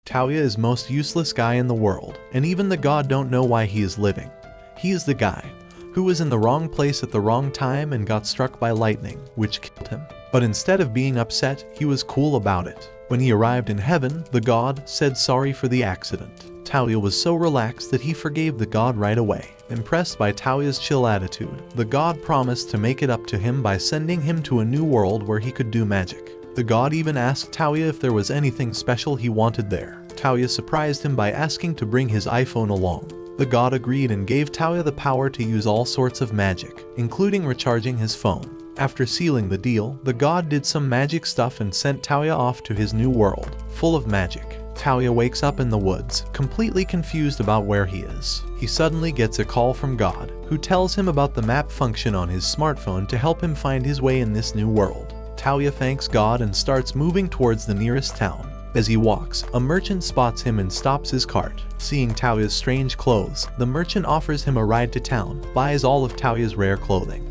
Touya is most useless guy in the world, and even the god don't know why he is living. He is the guy who was in the wrong place at the wrong time and got struck by lightning, which killed him. But instead of being upset, he was cool about it. When he arrived in heaven, the god said sorry for the accident. Touya was so relaxed that he forgave the god right away. Impressed by Touya's chill attitude, the god promised to make it up to him by sending him to a new world where he could do magic. The god even asked Touya if there was anything special he wanted there. Touya surprised him by asking to bring his iPhone along. The god agreed and gave Touya the power to use all sorts of magic, including recharging his phone. After sealing the deal, the god did some magic stuff and sent Touya off to his new world, full of magic. Touya wakes up in the woods, completely confused about where he is. He suddenly gets a call from God, who tells him about the map function on his smartphone to help him find his way in this new world. Touya thanks God and starts moving towards the nearest town. As he walks, a merchant spots him and stops his cart. Seeing Touya's strange clothes, the merchant offers him a ride to town, buys all of Touya's rare clothing,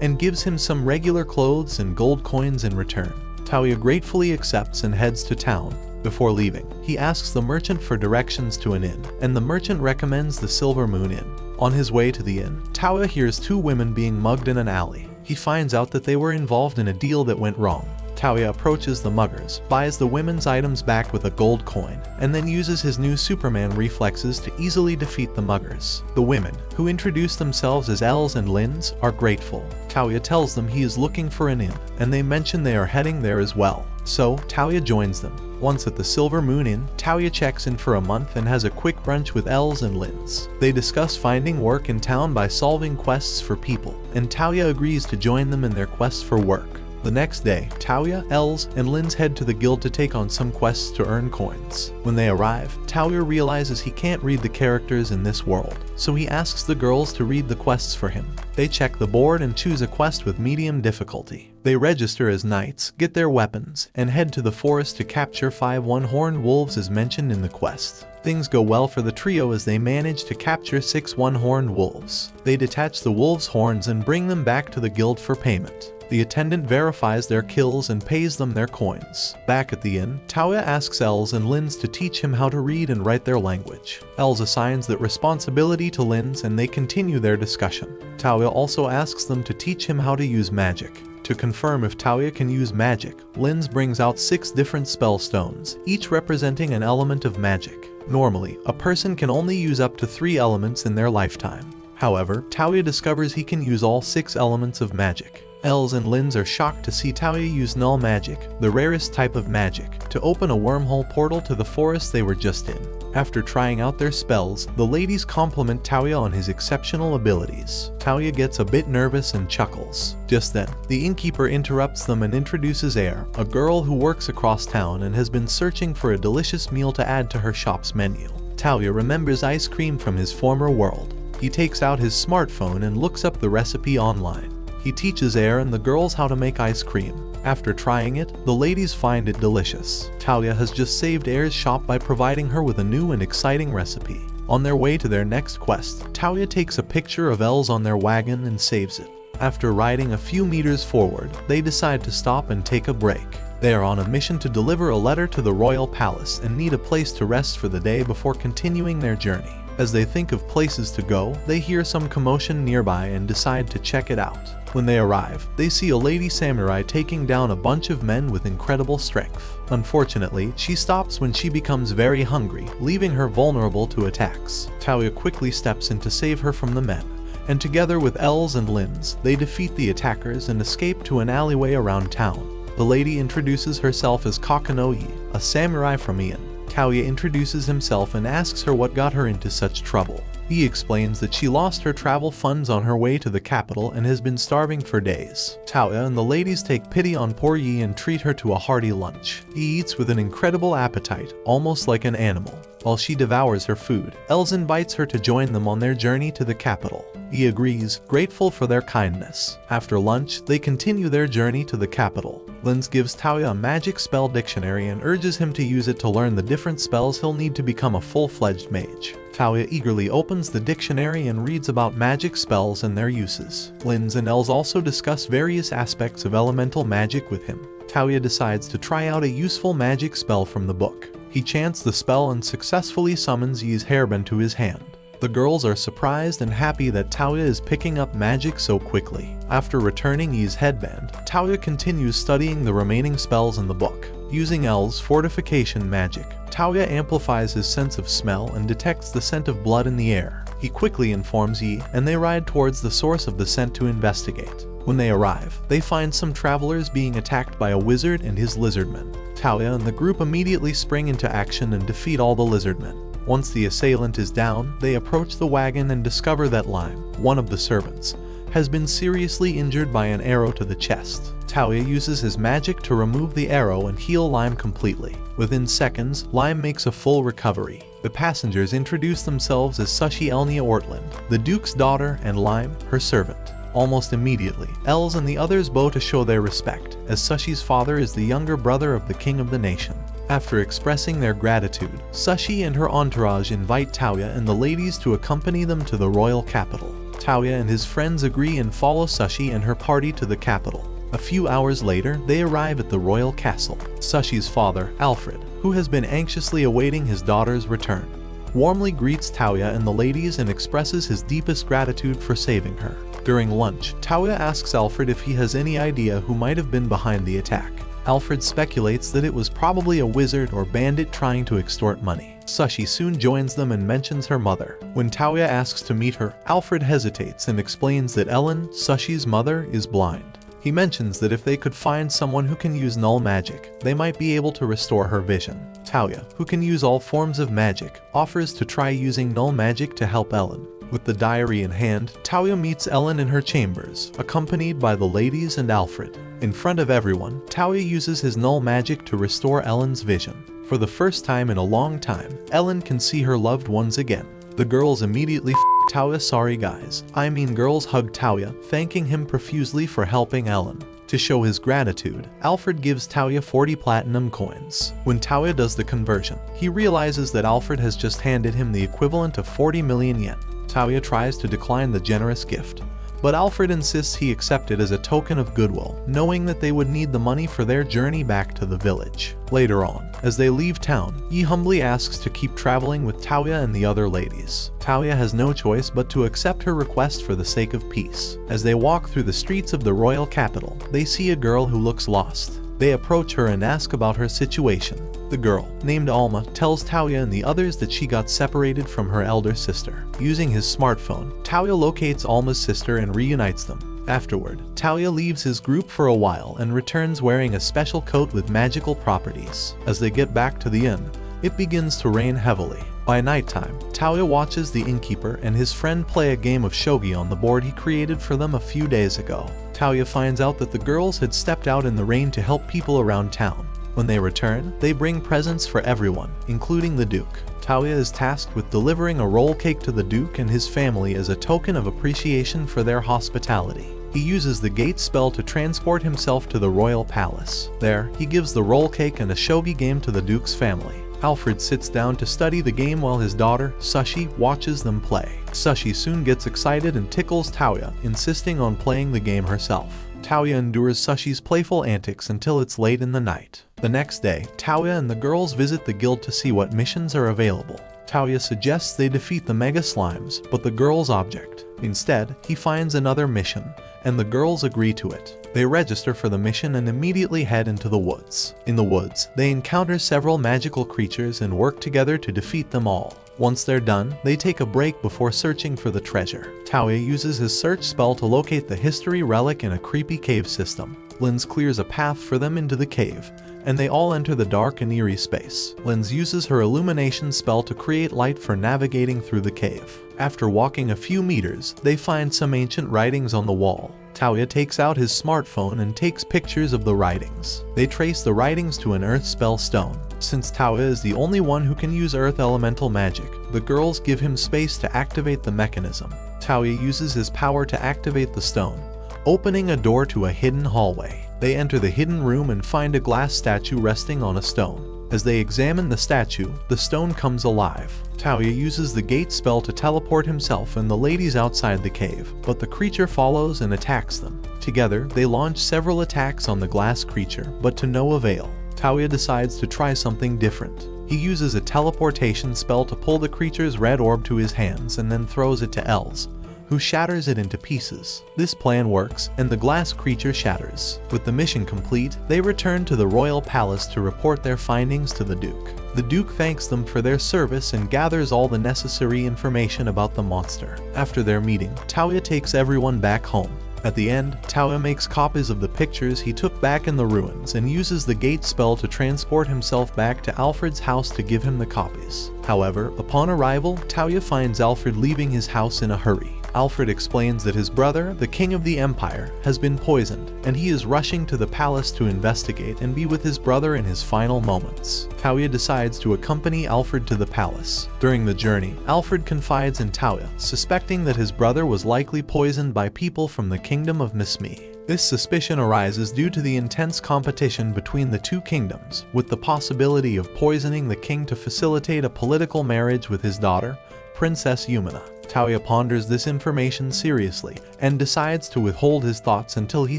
and gives him some regular clothes and gold coins in return. Touya gratefully accepts and heads to town. Before leaving, he asks the merchant for directions to an inn, and the merchant recommends the Silver Moon Inn. On his way to the inn, Touya hears two women being mugged in an alley. He finds out that they were involved in a deal that went wrong. Touya approaches the muggers, buys the women's items back with a gold coin, and then uses his new Superman reflexes to easily defeat the muggers. The women, who introduce themselves as Elze and Linze, are grateful. Touya tells them he is looking for an inn, and they mention they are heading there as well. So, Touya joins them. Once at the Silver Moon Inn, Touya checks in for a month and has a quick brunch with Elze and Linze. They discuss finding work in town by solving quests for people, and Touya agrees to join them in their quests for work. The next day, Touya, Elze, and Linze head to the guild to take on some quests to earn coins. When they arrive, Touya realizes he can't read the characters in this world, so he asks the girls to read the quests for him. They check the board and choose a quest with medium difficulty. They register as knights, get their weapons, and head to the forest to capture 5 one-horned wolves as mentioned in the quest. Things go well for the trio as they manage to capture 6 one-horned wolves. They detach the wolves' horns and bring them back to the guild for payment. The attendant verifies their kills and pays them their coins. Back at the inn, Touya asks Elze and Linze to teach him how to read and write their language. Elze assigns that responsibility to Linze and they continue their discussion. Touya also asks them to teach him how to use magic. To confirm if Touya can use magic, Linze brings out 6 different spell stones, each representing an element of magic. Normally, a person can only use up to 3 elements in their lifetime. However, Touya discovers he can use all 6 elements of magic. Elze and Linze are shocked to see Touya use null magic, the rarest type of magic, to open a wormhole portal to the forest they were just in. After trying out their spells, the ladies compliment Touya on his exceptional abilities. Touya gets a bit nervous and chuckles. Just then, the innkeeper interrupts them and introduces Air, a girl who works across town and has been searching for a delicious meal to add to her shop's menu. Touya remembers ice cream from his former world. He takes out his smartphone and looks up the recipe online. He teaches Air and the girls how to make ice cream. After trying it, the ladies find it delicious. Touya has just saved Air's shop by providing her with a new and exciting recipe. On their way to their next quest, Touya takes a picture of Elze on their wagon and saves it. After riding a few meters forward, they decide to stop and take a break. They are on a mission to deliver a letter to the royal palace and need a place to rest for the day before continuing their journey. As they think of places to go, they hear some commotion nearby and decide to check it out. When they arrive, they see a lady samurai taking down a bunch of men with incredible strength. Unfortunately, she stops when she becomes very hungry, leaving her vulnerable to attacks. Touya quickly steps in to save her from the men, and together with Elze and Linze, they defeat the attackers and escape to an alleyway around town. The lady introduces herself as Kokonoe, a samurai from Leen. Touya introduces himself and asks her what got her into such trouble. He explains that she lost her travel funds on her way to the capital and has been starving for days. Touya and the ladies take pity on poor Yae and treat her to a hearty lunch. He eats with an incredible appetite, almost like an animal. While she devours her food, Elze invites her to join them on their journey to the capital. He agrees, grateful for their kindness. After lunch, they continue their journey to the capital. Linze gives Touya a magic spell dictionary and urges him to use it to learn the different spells he'll need to become a full-fledged mage. Touya eagerly opens the dictionary and reads about magic spells and their uses. Linze and Elze also discuss various aspects of elemental magic with him. Touya decides to try out a useful magic spell from the book. He chants the spell and successfully summons Ye's hairband to his hand. The girls are surprised and happy that Touya is picking up magic so quickly. After returning Ye's headband, Touya continues studying the remaining spells in the book. Using Elze's fortification magic, Touya amplifies his sense of smell and detects the scent of blood in the air. He quickly informs Ye, and they ride towards the source of the scent to investigate. When they arrive, they find some travelers being attacked by a wizard and his lizardmen. Touya and the group immediately spring into action and defeat all the lizardmen. Once the assailant is down, they approach the wagon and discover that Lime, one of the servants, has been seriously injured by an arrow to the chest. Touya uses his magic to remove the arrow and heal Lime completely. Within seconds, Lime makes a full recovery. The passengers introduce themselves as Sushi Elnea Ortland, the Duke's daughter, and Lime, her servant. Almost immediately, Elze and the others bow to show their respect, as Sushi's father is the younger brother of the king of the nation. After expressing their gratitude, Sushi and her entourage invite Touya and the ladies to accompany them to the royal capital. Touya and his friends agree and follow Sushi and her party to the capital. A few hours later, they arrive at the royal castle. Sushi's father, Alfred, who has been anxiously awaiting his daughter's return, warmly greets Touya and the ladies and expresses his deepest gratitude for saving her. During lunch, Touya asks Alfred if he has any idea who might have been behind the attack. Alfred speculates that it was probably a wizard or bandit trying to extort money. Sushi soon joins them and mentions her mother. When Touya asks to meet her, Alfred hesitates and explains that Ellen, Sushi's mother, is blind. He mentions that if they could find someone who can use null magic, they might be able to restore her vision. Touya, who can use all forms of magic, offers to try using null magic to help Ellen. With the diary in hand, Touya meets Ellen in her chambers, accompanied by the ladies and Alfred. In front of everyone, Touya uses his null magic to restore Ellen's vision. For the first time in a long time, Ellen can see her loved ones again. The girls immediately Touya. Sorry guys, I mean girls hug Touya, thanking him profusely for helping Ellen. To show his gratitude, Alfred gives Touya 40 platinum coins. When Touya does the conversion, he realizes that Alfred has just handed him the equivalent of 40 million yen. Touya tries to decline the generous gift, but Alfred insists he accept it as a token of goodwill, knowing that they would need the money for their journey back to the village. Later on, as they leave town, Yi humbly asks to keep traveling with Touya and the other ladies. Touya has no choice but to accept her request for the sake of peace. As they walk through the streets of the royal capital, they see a girl who looks lost. They approach her and ask about her situation. The girl, named Alma, tells Touya and the others that she got separated from her elder sister. Using his smartphone, Touya locates Alma's sister and reunites them. Afterward, Touya leaves his group for a while and returns wearing a special coat with magical properties. As they get back to the inn, it begins to rain heavily. By nighttime, Touya watches the innkeeper and his friend play a game of shogi on the board he created for them a few days ago. Touya finds out that the girls had stepped out in the rain to help people around town. When they return, they bring presents for everyone, including the Duke. Touya is tasked with delivering a roll cake to the Duke and his family as a token of appreciation for their hospitality. He uses the gate spell to transport himself to the royal palace. There, he gives the roll cake and a shogi game to the Duke's family. Alfred sits down to study the game while his daughter, Sushi, watches them play. Sushi soon gets excited and tickles Touya, insisting on playing the game herself. Touya endures Sushi's playful antics until it's late in the night. The next day, Touya and the girls visit the guild to see what missions are available. Touya suggests they defeat the mega slimes, but the girls object. Instead, he finds another mission, and the girls agree to it. They register for the mission and immediately head into the woods. In the woods, they encounter several magical creatures and work together to defeat them all. Once they're done, they take a break before searching for the treasure. Touya uses his search spell to locate the history relic in a creepy cave system. Linze clears a path for them into the cave, and they all enter the dark and eerie space. Linze uses her illumination spell to create light for navigating through the cave. After walking a few meters, they find some ancient writings on the wall. Touya takes out his smartphone and takes pictures of the writings. They trace the writings to an earth spell stone. Since Touya is the only one who can use earth elemental magic, the girls give him space to activate the mechanism. Touya uses his power to activate the stone, opening a door to a hidden hallway. They enter the hidden room and find a glass statue resting on a stone. As they examine the statue, the stone comes alive. Touya uses the gate spell to teleport himself and the ladies outside the cave, but the creature follows and attacks them. Together, they launch several attacks on the glass creature, but to no avail. Touya decides to try something different. He He uses a teleportation spell to pull the creature's red orb to his hands and then throws it to Elze, who shatters it into pieces. This plan works, and the glass creature shatters. With the mission complete, they return to the royal palace to report their findings to the Duke. The Duke thanks them for their service and gathers all the necessary information about the monster. After their meeting, Touya takes everyone back home. At the end, Touya makes copies of the pictures he took back in the ruins and uses the gate spell to transport himself back to Alfred's house to give him the copies. However, upon arrival, Touya finds Alfred leaving his house in a hurry. Alfred explains that his brother, the king of the empire, has been poisoned, and he is rushing to the palace to investigate and be with his brother in his final moments. Touya decides to accompany Alfred to the palace. During the journey, Alfred confides in Touya, suspecting that his brother was likely poisoned by people from the kingdom of Mismi. This suspicion arises due to the intense competition between the two kingdoms, with the possibility of poisoning the king to facilitate a political marriage with his daughter, Princess Yumina. Touya ponders this information seriously and decides to withhold his thoughts until he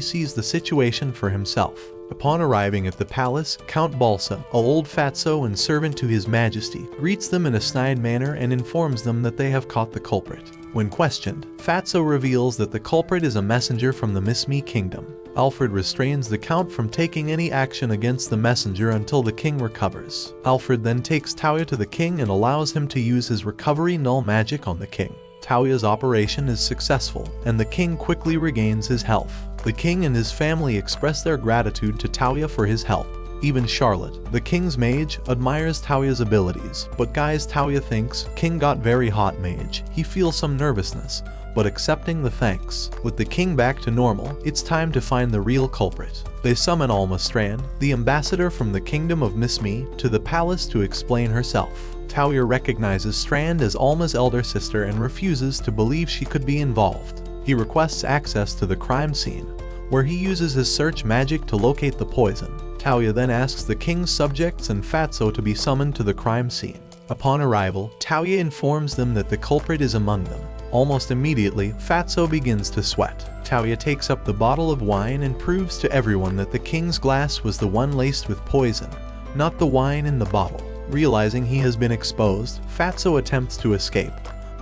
sees the situation for himself. Upon arriving at the palace, Count Balsa, an old fatso and servant to His Majesty, greets them in a snide manner and informs them that they have caught the culprit. When questioned, Fatso reveals that the culprit is a messenger from the Mismi kingdom. Alfred restrains the Count from taking any action against the messenger until the king recovers. Alfred then takes Touya to the king and allows him to use his recovery null magic on the king. Touya's operation is successful, and the king quickly regains his health. The king and his family express their gratitude to Touya for his help. Even Charlotte, the king's mage, admires Touya's abilities, but guys, Touya thinks, "King got very hot mage." He feels some nervousness, but accepting the thanks. With the king back to normal, it's time to find the real culprit. They summon Alma Strand, the ambassador from the kingdom of Mismi, to the palace to explain herself. Touya recognizes Strand as Alma's elder sister and refuses to believe she could be involved. He requests access to the crime scene, where he uses his search magic to locate the poison. Touya then asks the king's subjects and Fatso to be summoned to the crime scene. Upon arrival, Touya informs them that the culprit is among them. Almost immediately, Fatso begins to sweat. Touya takes up the bottle of wine and proves to everyone that the king's glass was the one laced with poison, not the wine in the bottle. Realizing he has been exposed, Fatso attempts to escape,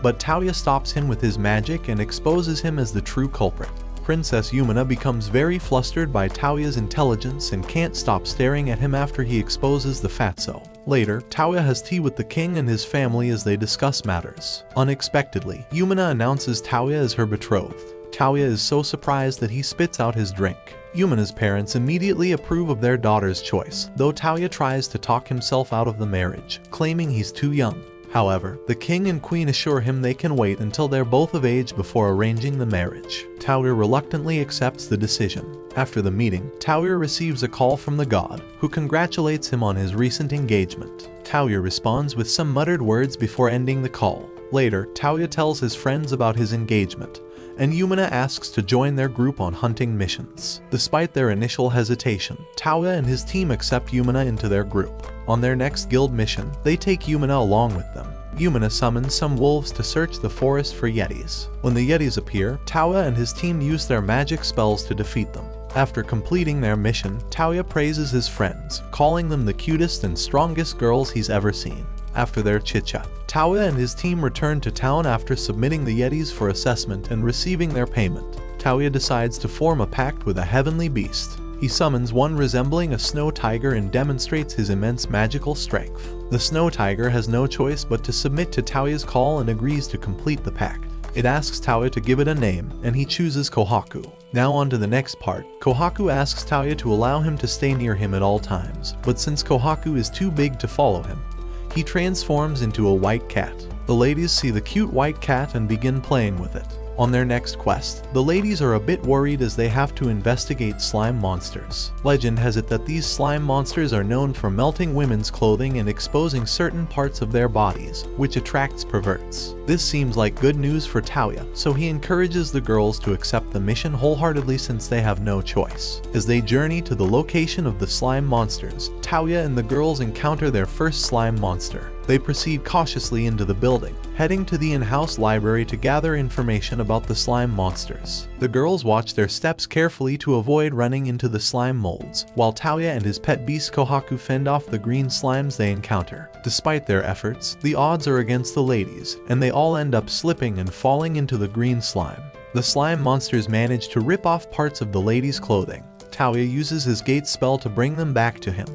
but Touya stops him with his magic and exposes him as the true culprit. Princess Yumina becomes very flustered by Touya's intelligence and can't stop staring at him after he exposes the Fatso. Later, Touya has tea with the king and his family as they discuss matters. Unexpectedly, Yumina announces Touya as her betrothed. Touya is so surprised that he spits out his drink. Yumina's parents immediately approve of their daughter's choice, though Touya tries to talk himself out of the marriage, claiming he's too young. However, the king and queen assure him they can wait until they're both of age before arranging the marriage. Touya reluctantly accepts the decision. After the meeting, Touya receives a call from the god, who congratulates him on his recent engagement. Touya responds with some muttered words before ending the call. Later, Touya tells his friends about his engagement, and Yumina asks to join their group on hunting missions. Despite their initial hesitation, Touya and his team accept Yumina into their group. On their next guild mission, they take Yumina along with them. Yumina summons some wolves to search the forest for yetis. When the yetis appear, Touya and his team use their magic spells to defeat them. After completing their mission, Touya praises his friends, calling them the cutest and strongest girls he's ever seen. After their chit-chat, Touya and his team return to town after submitting the yetis for assessment and receiving their payment. Touya decides to form a pact with a heavenly beast. He summons one resembling a snow tiger and demonstrates his immense magical strength. The snow tiger has no choice but to submit to Touya's call and agrees to complete the pact. It asks Touya to give it a name, and he chooses Kohaku. Now on to the next part. Kohaku asks Touya to allow him to stay near him at all times, but since Kohaku is too big to follow him, he transforms into a white cat. The ladies see the cute white cat and begin playing with it. On their next quest, the ladies are a bit worried as they have to investigate slime monsters. Legend has it that these slime monsters are known for melting women's clothing and exposing certain parts of their bodies, which attracts perverts. This seems like good news for Touya, so he encourages the girls to accept the mission wholeheartedly since they have no choice. As they journey to the location of the slime monsters, Touya and the girls encounter their first slime monster, They proceed cautiously into the building, heading to the in-house library to gather information about the slime monsters. The girls watch their steps carefully to avoid running into the slime molds, while Touya and his pet beast Kohaku fend off the green slimes they encounter. Despite their efforts, the odds are against the ladies, and they all end up slipping and falling into the green slime. The slime monsters manage to rip off parts of the ladies' clothing. Touya uses his gate spell to bring them back to him,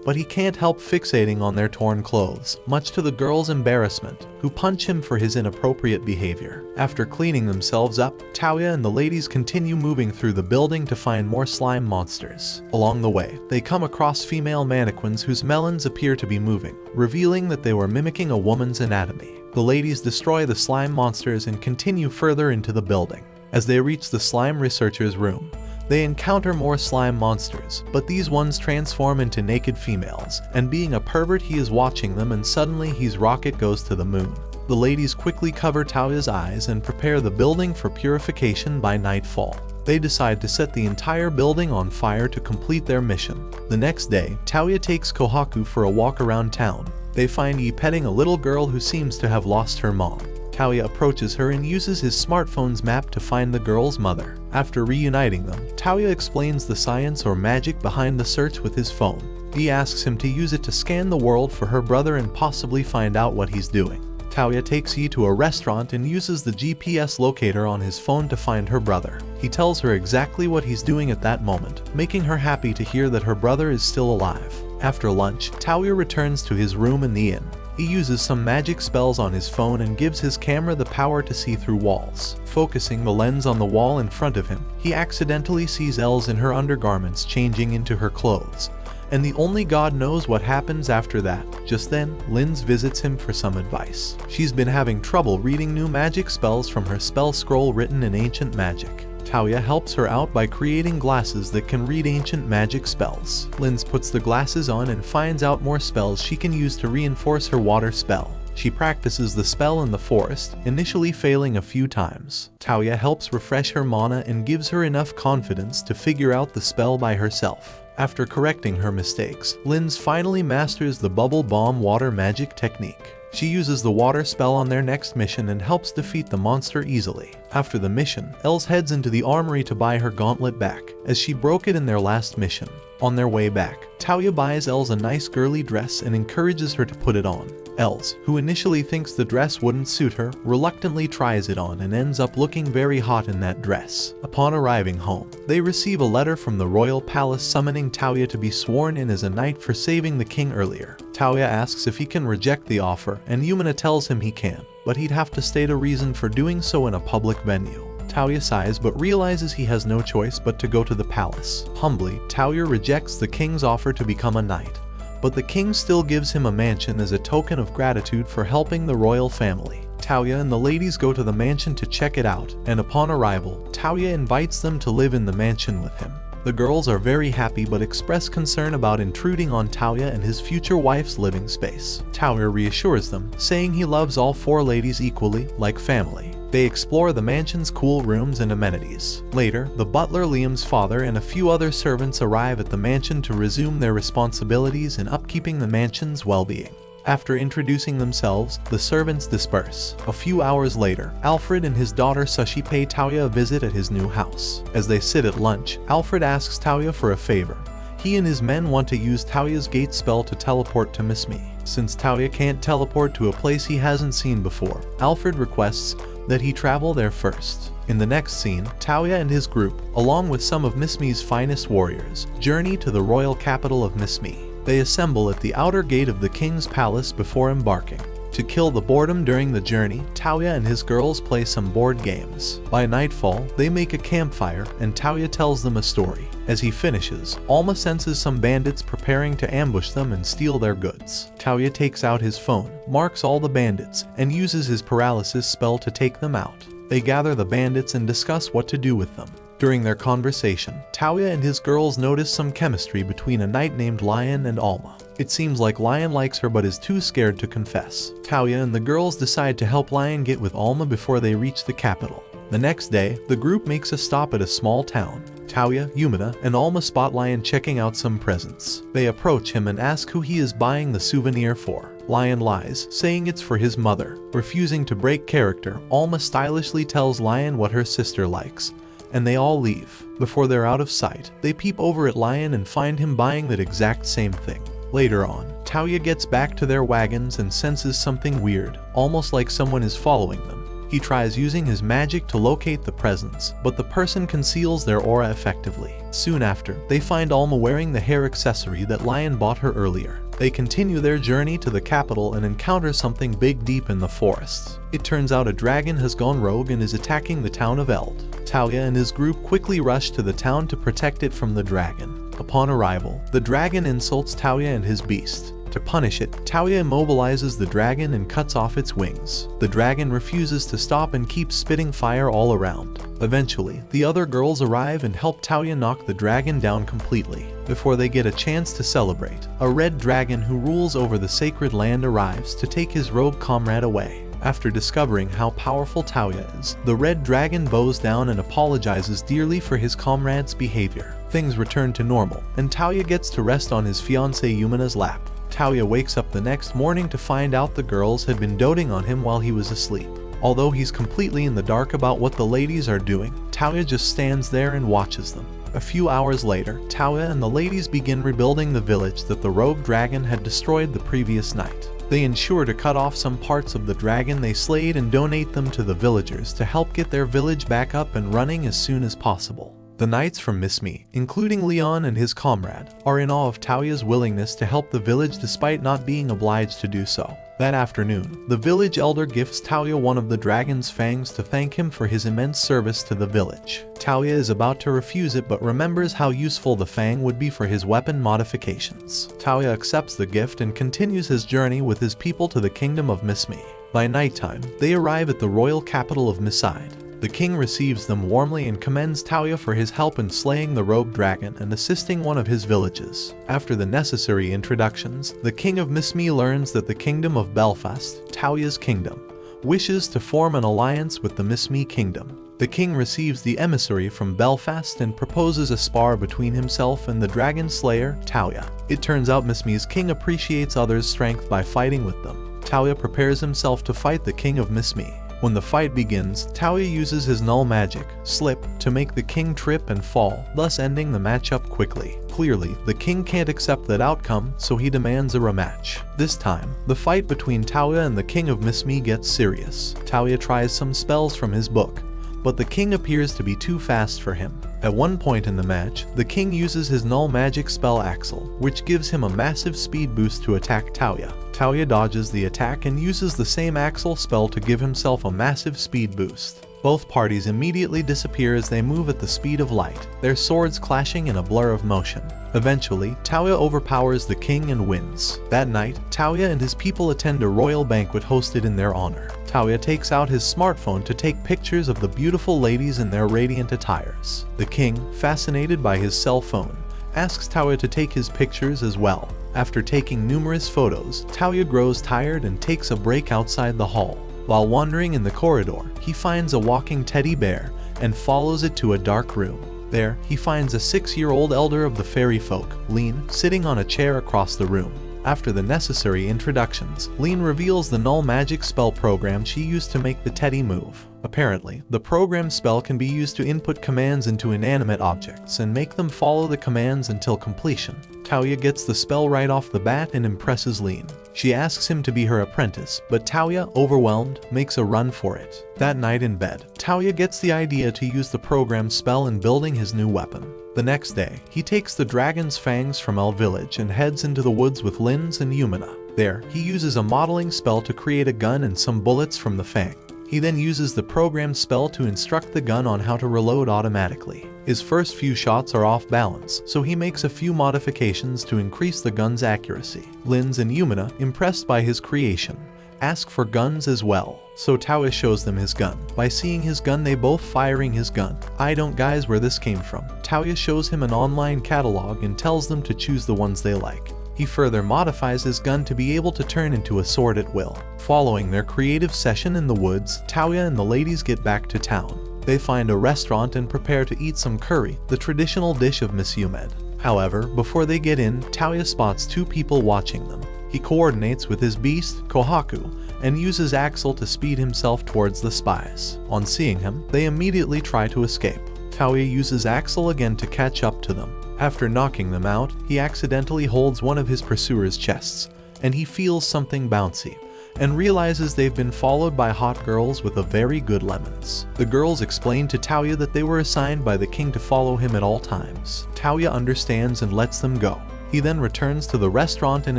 but he can't help fixating on their torn clothes, much to the girls' embarrassment, who punch him for his inappropriate behavior. After cleaning themselves up, Touya and the ladies continue moving through the building to find more slime monsters. Along the way, they come across female mannequins whose melons appear to be moving, revealing that they were mimicking a woman's anatomy. The ladies destroy the slime monsters and continue further into the building. As they reach the slime researcher's room, they encounter more slime monsters, but these ones transform into naked females, and being a pervert he is watching them, and suddenly his rocket goes to the moon. The ladies quickly cover Touya's eyes and prepare the building for purification by nightfall. They decide to set the entire building on fire to complete their mission. The next day, Touya takes Kohaku for a walk around town. They find Yae petting a little girl who seems to have lost her mom. Touya approaches her and uses his smartphone's map to find the girl's mother. After reuniting them, Touya explains the science or magic behind the search with his phone. He asks him to use it to scan the world for her brother and possibly find out what he's doing. Touya takes Yae to a restaurant and uses the GPS locator on his phone to find her brother. He tells her exactly what he's doing at that moment, making her happy to hear that her brother is still alive. After lunch, Touya returns to his room in the inn. He uses some magic spells on his phone and gives his camera the power to see through walls. Focusing the lens on the wall in front of him, he accidentally sees Elze in her undergarments changing into her clothes, and the only God knows what happens after that. Just then, Linze visits him for some advice. She's been having trouble reading new magic spells from her spell scroll written in ancient magic. Touya helps her out by creating glasses that can read ancient magic spells. Linze puts the glasses on and finds out more spells she can use to reinforce her water spell. She practices the spell in the forest, initially failing a few times. Touya helps refresh her mana and gives her enough confidence to figure out the spell by herself. After correcting her mistakes, Linze finally masters the bubble bomb water magic technique. She uses the water spell on their next mission and helps defeat the monster easily. After the mission, Elze heads into the armory to buy her gauntlet back, as she broke it in their last mission. On their way back, Touya buys Elze a nice girly dress and encourages her to put it on. Elze, who initially thinks the dress wouldn't suit her, reluctantly tries it on and ends up looking very hot in that dress. Upon arriving home, they receive a letter from the royal palace summoning Touya to be sworn in as a knight for saving the king earlier. Touya asks if he can reject the offer, and Yumina tells him he can, but he'd have to state a reason for doing so in a public venue. Touya sighs but realizes he has no choice but to go to the palace. Humbly, Touya rejects the king's offer to become a knight, but the king still gives him a mansion as a token of gratitude for helping the royal family. Touya and the ladies go to the mansion to check it out, and upon arrival, Touya invites them to live in the mansion with him. The girls are very happy but express concern about intruding on Touya and his future wife's living space. Touya reassures them, saying he loves all four ladies equally, like family. They explore the mansion's cool rooms and amenities. Later, the butler Liam's father and a few other servants arrive at the mansion to resume their responsibilities in upkeeping the mansion's well-being. After introducing themselves, the servants disperse. A few hours later, Alfred and his daughter Sushi pay Touya a visit at his new house. As they sit at lunch, Alfred asks Touya for a favor. He and his men want to use Touya's gate spell to teleport to Miss Me. Since Touya can't teleport to a place he hasn't seen before, Alfred requests that he travel there first. In the next scene, Touya and his group, along with some of Miss Me's finest warriors, journey to the royal capital of Miss Me. They assemble at the outer gate of the king's palace before embarking. To kill the boredom during the journey, Touya and his girls play some board games. By nightfall, they make a campfire and Touya tells them a story. As he finishes, Alma senses some bandits preparing to ambush them and steal their goods. Touya takes out his phone, marks all the bandits, and uses his paralysis spell to take them out. They gather the bandits and discuss what to do with them. During their conversation, Touya and his girls notice some chemistry between a knight named Lion and Alma. It seems like Lion likes her but is too scared to confess. Touya and the girls decide to help Lion get with Alma before they reach the capital. The next day, the group makes a stop at a small town. Touya, Yumina, and Alma spot Lion checking out some presents. They approach him and ask who he is buying the souvenir for. Lion lies, saying it's for his mother. Refusing to break character, Alma stylishly tells Lion what her sister likes, and they all leave. Before they're out of sight, they peep over at Lion and find him buying that exact same thing. Later on, Touya gets back to their wagons and senses something weird, almost like someone is following them. He tries using his magic to locate the presence, but the person conceals their aura effectively. Soon after, they find Alma wearing the hair accessory that Lion bought her earlier. They continue their journey to the capital and encounter something big deep in the forests. It turns out a dragon has gone rogue and is attacking the town of Eld. Touya and his group quickly rush to the town to protect it from the dragon. Upon arrival, the dragon insults Touya and his beast. To punish it, Touya immobilizes the dragon and cuts off its wings. The dragon refuses to stop and keeps spitting fire all around. Eventually, the other girls arrive and help Touya knock the dragon down completely. Before they get a chance to celebrate, a red dragon who rules over the sacred land arrives to take his rogue comrade away. After discovering how powerful Touya is, the red dragon bows down and apologizes dearly for his comrade's behavior. Things return to normal, and Touya gets to rest on his fiancée Yumina's lap. Touya wakes up the next morning to find out the girls had been doting on him while he was asleep. Although he's completely in the dark about what the ladies are doing, Touya just stands there and watches them. A few hours later, Touya and the ladies begin rebuilding the village that the rogue dragon had destroyed the previous night. They ensure to cut off some parts of the dragon they slayed and donate them to the villagers to help get their village back up and running as soon as possible. The knights from Miss Me, including Leon and his comrade, are in awe of Touya's willingness to help the village despite not being obliged to do so. That afternoon, the village elder gifts Touya one of the dragon's fangs to thank him for his immense service to the village. Touya is about to refuse it but remembers how useful the fang would be for his weapon modifications. Touya accepts the gift and continues his journey with his people to the kingdom of Miss Me. By nighttime, they arrive at the royal capital of Miside. The king receives them warmly and commends Touya for his help in slaying the rogue dragon and assisting one of his villages. After the necessary introductions, the king of Miss Me learns that the kingdom of Belfast, Touya's kingdom, wishes to form an alliance with the Miss Me kingdom. The king receives the emissary from Belfast and proposes a spar between himself and the dragon slayer, Touya. It turns out Miss Me's king appreciates others' strength by fighting with them. Touya prepares himself to fight the king of Miss Me. When the fight begins, Touya uses his null magic, Slip, to make the king trip and fall, thus ending the matchup quickly. Clearly, the king can't accept that outcome, so he demands a rematch. This time, the fight between Touya and the king of Miss Me gets serious. Touya tries some spells from his book, but the king appears to be too fast for him. At one point in the match, the king uses his null magic spell Axle, which gives him a massive speed boost to attack Touya. Touya dodges the attack and uses the same Axle spell to give himself a massive speed boost. Both parties immediately disappear as they move at the speed of light, their swords clashing in a blur of motion. Eventually, Touya overpowers the king and wins. That night, Touya and his people attend a royal banquet hosted in their honor. Touya takes out his smartphone to take pictures of the beautiful ladies in their radiant attires. The king, fascinated by his cell phone, asks Touya to take his pictures as well. After taking numerous photos, Touya grows tired and takes a break outside the hall. While wandering in the corridor, he finds a walking teddy bear and follows it to a dark room. There, he finds a 6-year-old elder of the fairy folk, Leen, sitting on a chair across the room. After the necessary introductions, Leen reveals the null magic spell program she used to make the teddy move. Apparently, the program spell can be used to input commands into inanimate objects and make them follow the commands until completion. Touya gets the spell right off the bat and impresses Leen. She asks him to be her apprentice, but Touya, overwhelmed, makes a run for it. That night in bed, Touya gets the idea to use the program spell in building his new weapon. The next day, he takes the dragon's fangs from El Village and heads into the woods with Linze and Yumina. There, he uses a modeling spell to create a gun and some bullets from the fang. He then uses the program spell to instruct the gun on how to reload automatically. His first few shots are off balance, so he makes a few modifications to increase the gun's accuracy. Linze and Yumina, impressed by his creation, ask for guns as well, so Touya shows them his gun. By seeing his gun, they both firing his gun. I don't guys where this came from. Touya shows him an online catalog and tells them to choose the ones they like. He further modifies his gun to be able to turn into a sword at will. Following their creative session in the woods, Touya and the ladies get back to town. They find a restaurant and prepare to eat some curry, the traditional dish of Miss Yumed. However, before they get in, Touya spots two people watching them. He coordinates with his beast, Kohaku, and uses Axel to speed himself towards the spies. On seeing him, they immediately try to escape. Touya uses Axel again to catch up to them. After knocking them out, he accidentally holds one of his pursuers' chests, and he feels something bouncy, and realizes they've been followed by hot girls with a very good lemons. The girls explain to Touya that they were assigned by the king to follow him at all times. Touya understands and lets them go. He then returns to the restaurant and